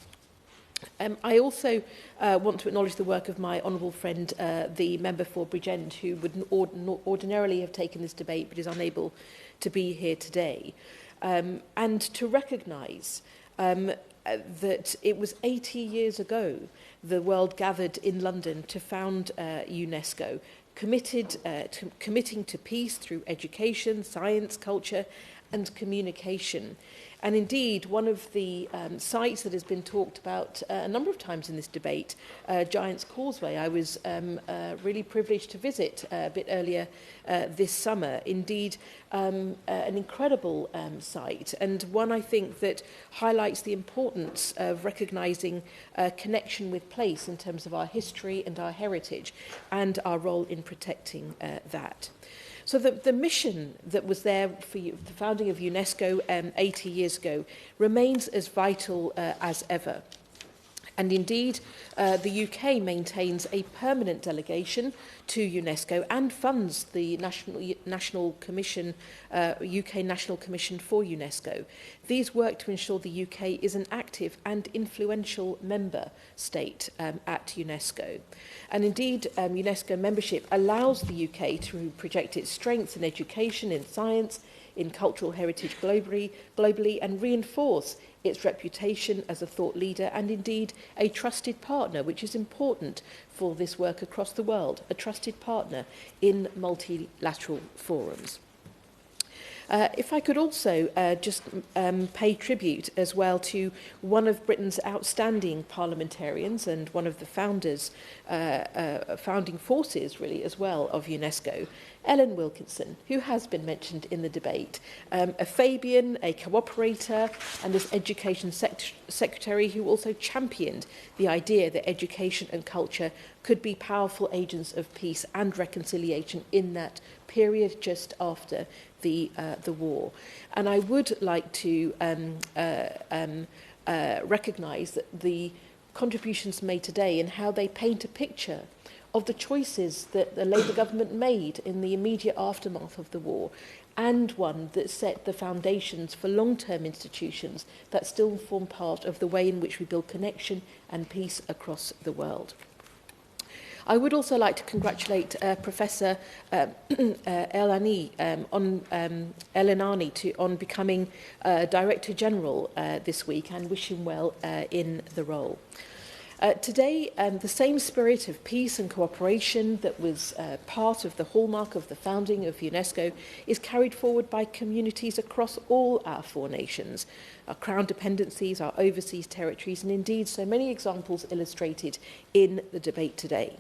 I also want to acknowledge the work of my honourable friend, the member for Bridgend, who would ordinarily have taken this debate but is unable to be here today, and to recognise that it was 80 years ago the world gathered in London to found UNESCO, committing to peace through education, science, culture and communication. And indeed, one of the sites that has been talked about a number of times in this debate, Giant's Causeway, I was really privileged to visit a bit earlier this summer. Indeed, an incredible site, and one I think that highlights the importance of recognising connection with place in terms of our history and our heritage and our role in protecting that. So the mission that was there for the founding of UNESCO 80 years ago remains as vital as ever. And indeed, the UK maintains a permanent delegation to UNESCO and funds the National Commission, UK National Commission for UNESCO. These work to ensure the UK is an active and influential member state at UNESCO. And indeed, UNESCO membership allows the UK to project its strengths in education, in science, in cultural heritage globally and reinforce its reputation as a thought leader and indeed a trusted partner, which is important for this work across the world, a trusted partner in multilateral forums. If I could also just pay tribute as well to one of Britain's outstanding parliamentarians and one of the founding forces really as well of UNESCO, Ellen Wilkinson, who has been mentioned in the debate, a Fabian, a cooperator and as Education Secretary who also championed the idea that education and culture could be powerful agents of peace and reconciliation in that period just after the war. And I would like to recognise that the contributions made today and how they paint a picture of the choices that the Labour government made in the immediate aftermath of the war, and one that set the foundations for long-term institutions that still form part of the way in which we build connection and peace across the world. I would also like to congratulate Professor Elanani on becoming Director General this week and wish him well in the role. Today, the same spirit of peace and cooperation that was part of the hallmark of the founding of UNESCO is carried forward by communities across all our 4 nations, our crown dependencies, our overseas territories, and indeed so many examples illustrated in the debate today.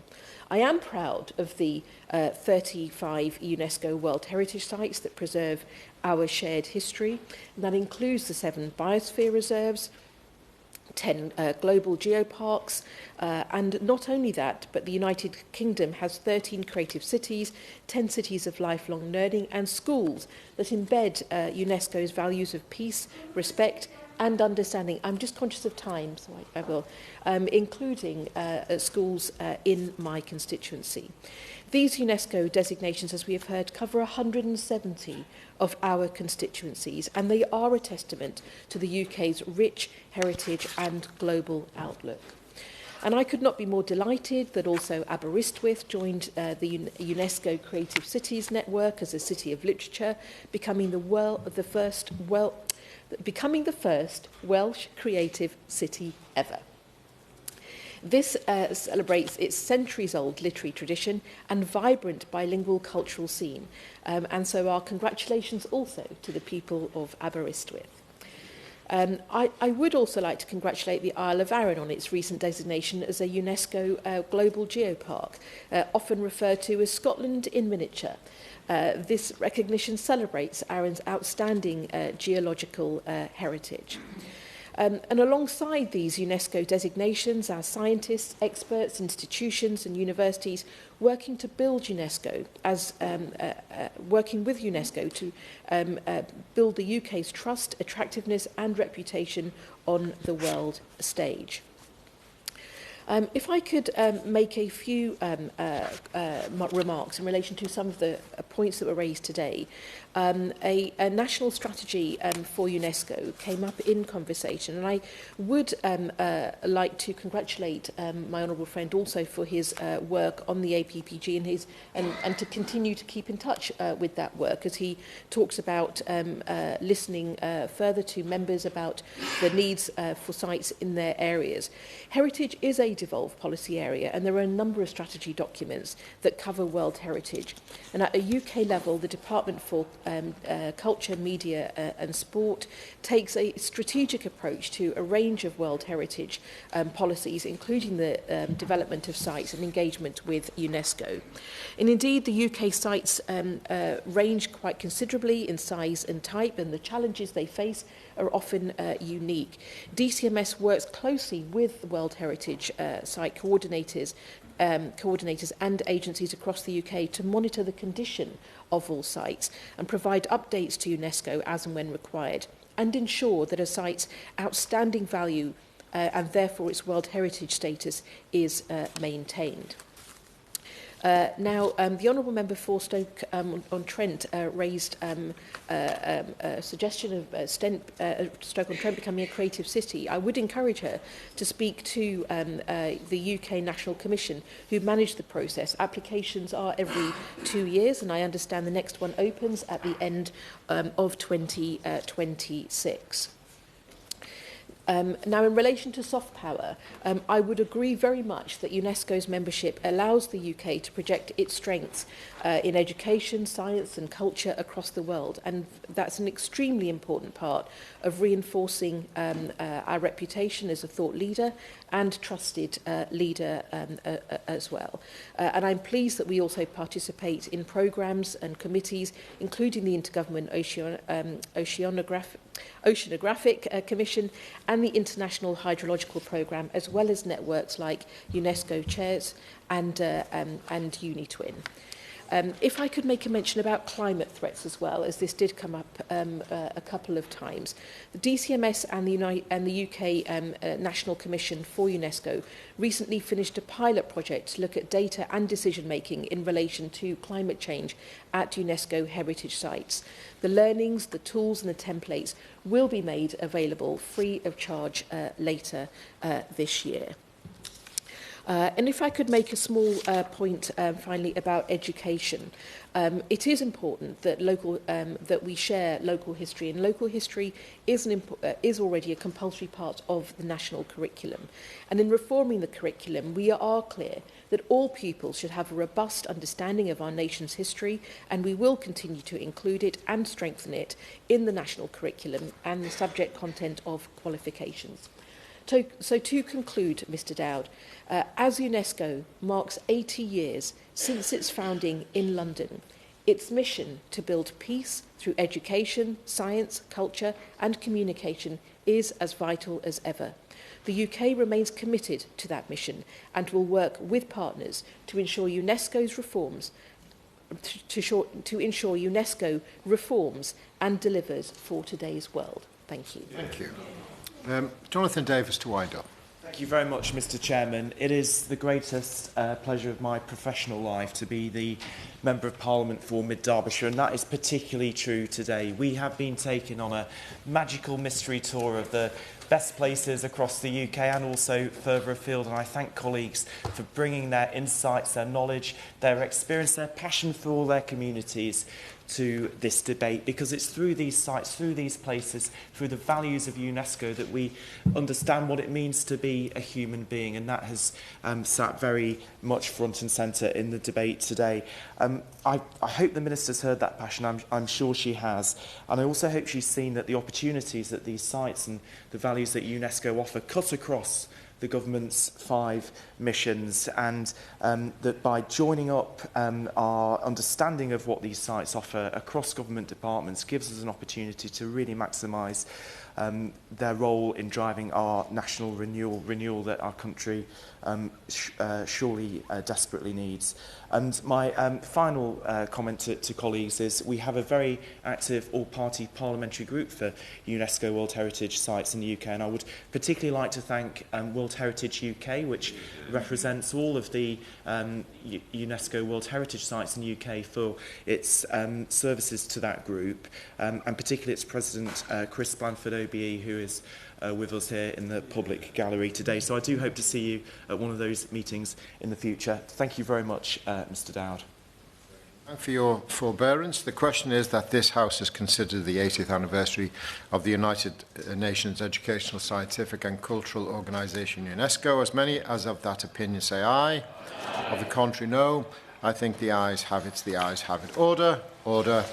I am proud of the 35 UNESCO World Heritage Sites that preserve our shared history, and that includes the 7 biosphere reserves, 10 global geoparks, and not only that, but the United Kingdom has 13 creative cities, 10 cities of lifelong learning, and schools that embed UNESCO's values of peace, respect, and understanding. I'm just conscious of time, so I will, including schools in my constituency. These UNESCO designations, as we have heard, cover 170 of our constituencies, and they are a testament to the UK's rich heritage and global outlook. And I could not be more delighted that also Aberystwyth joined the UNESCO Creative Cities Network as a city of literature, becoming the first Welsh creative city ever. This celebrates its centuries-old literary tradition and vibrant bilingual cultural scene. And so our congratulations also to the people of Aberystwyth. I would also like to congratulate the Isle of Arran on its recent designation as a UNESCO Global Geopark, often referred to as Scotland in miniature. This recognition celebrates Arran's outstanding geological heritage. And alongside these UNESCO designations, our scientists, experts, institutions and universities working to build UNESCO, working with UNESCO to build the UK's trust, attractiveness and reputation on the world stage. If I could make a few remarks in relation to some of the points that were raised today. A national strategy for UNESCO came up in conversation, and I would like to congratulate my honourable friend also for his work on the APPG and to continue to keep in touch with that work as he talks about listening further to members about the needs for sites in their areas. Heritage is a devolved policy area, and there are a number of strategy documents that cover World Heritage. And at a UK level, the Department for Culture, Media and Sport takes a strategic approach to a range of World Heritage policies, including the development of sites and engagement with UNESCO. And indeed, the UK sites range quite considerably in size and type, and the challenges they face are often unique. DCMS works closely with the World Heritage site coordinators and agencies across the UK to monitor the condition of all sites and provide updates to UNESCO as and when required, and ensure that a site's outstanding value and therefore its World Heritage status is maintained. Now, the Honourable Member for Stoke-on-Trent raised a suggestion of Stoke-on-Trent becoming a creative city. I would encourage her to speak to the UK National Commission, who manage the process. Applications are every 2 years, and I understand the next one opens at the end of 2026. Now, in relation to soft power, I would agree very much that UNESCO's membership allows the UK to project its strengths in education, science and culture across the world, and that's an extremely important part of reinforcing our reputation as a thought leader and trusted leader as well. And I'm pleased that we also participate in programmes and committees, including the Intergovernment Oceanographic Commission and the International Hydrological Programme, as well as networks like UNESCO Chairs and UniTwin. If I could make a mention about climate threats as well, as this did come up a couple of times. The DCMS and the UK National Commission for UNESCO recently finished a pilot project to look at data and decision making in relation to climate change at UNESCO heritage sites. The learnings, the tools and the templates will be made available free of charge later this year. And if I could make a small point finally about education. It is important that that we share local history, and local history is already a compulsory part of the national curriculum. And in reforming the curriculum, we are clear that all pupils should have a robust understanding of our nation's history, and we will continue to include it and strengthen it in the national curriculum and the subject content of qualifications. So to conclude, Mr. Dowd, as UNESCO marks 80 years since its founding in London, its mission to build peace through education, science, culture and communication is as vital as ever. The UK remains committed to that mission and will work with partners to ensure UNESCO's reforms to ensure UNESCO reforms and delivers for today's world. Thank you. Thank you. Jonathan Davis to wind up. Thank you very much, Mr. Chairman. It is the greatest pleasure of my professional life to be the Member of Parliament for Mid Derbyshire, and that is particularly true today. We have been taken on a magical mystery tour of the best places across the UK and also further afield, and I thank colleagues for bringing their insights, their knowledge, their experience, their passion for all their communities to this debate, because it's through these sites, through these places, through the values of UNESCO that we understand what it means to be a human being, and that has sat very much front and centre in the debate today. I hope the Minister's heard that passion. I'm sure she has, and I also hope she's seen that the opportunities that these sites and the values that UNESCO offer cut across the government's 5 missions, and that by joining up our understanding of what these sites offer across government departments gives us an opportunity to really maximise their role in driving our national renewal that our country surely desperately needs. And my final comment to colleagues is we have a very active all-party parliamentary group for UNESCO World Heritage Sites in the UK, and I would particularly like to thank Will World Heritage UK, which represents all of the UNESCO World Heritage sites in the UK for its services to that group, and particularly its president, Chris Blanford OBE, who is with us here in the public gallery today. So I do hope to see you at one of those meetings in the future. Thank you very much, Mr Dowd. Thank you for your forbearance. The question is that this House has considered the 80th anniversary of the United Nations Educational, Scientific and Cultural Organisation, UNESCO. As many as of that opinion say aye. Of the contrary, no. I think the ayes have it. The ayes have it. Order. Order.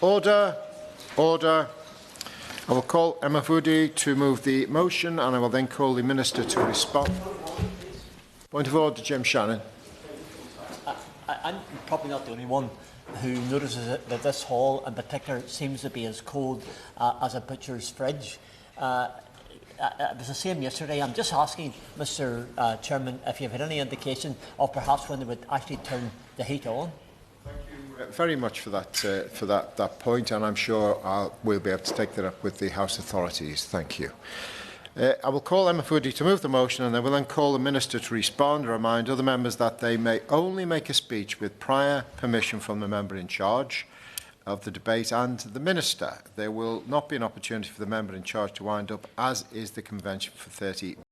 Order. Order. I will call Emma Foodie to move the motion, and I will then call the Minister to respond. Point of order, Jim Shannon. I'm probably not the only one who notices that this hall in particular seems to be as cold as a butcher's fridge. It was the same yesterday. I'm just asking, Mr. Chairman, if you've had any indication of perhaps when they would actually turn the heat on. Very much for that point, and I'm sure we'll be able to take that up with the House authorities. Thank you. I will call Emma Foodie to move the motion, and I will then call the Minister to respond and remind other members that they may only make a speech with prior permission from the member in charge of the debate and the Minister. There will not be an opportunity for the member in charge to wind up, as is the convention, for 30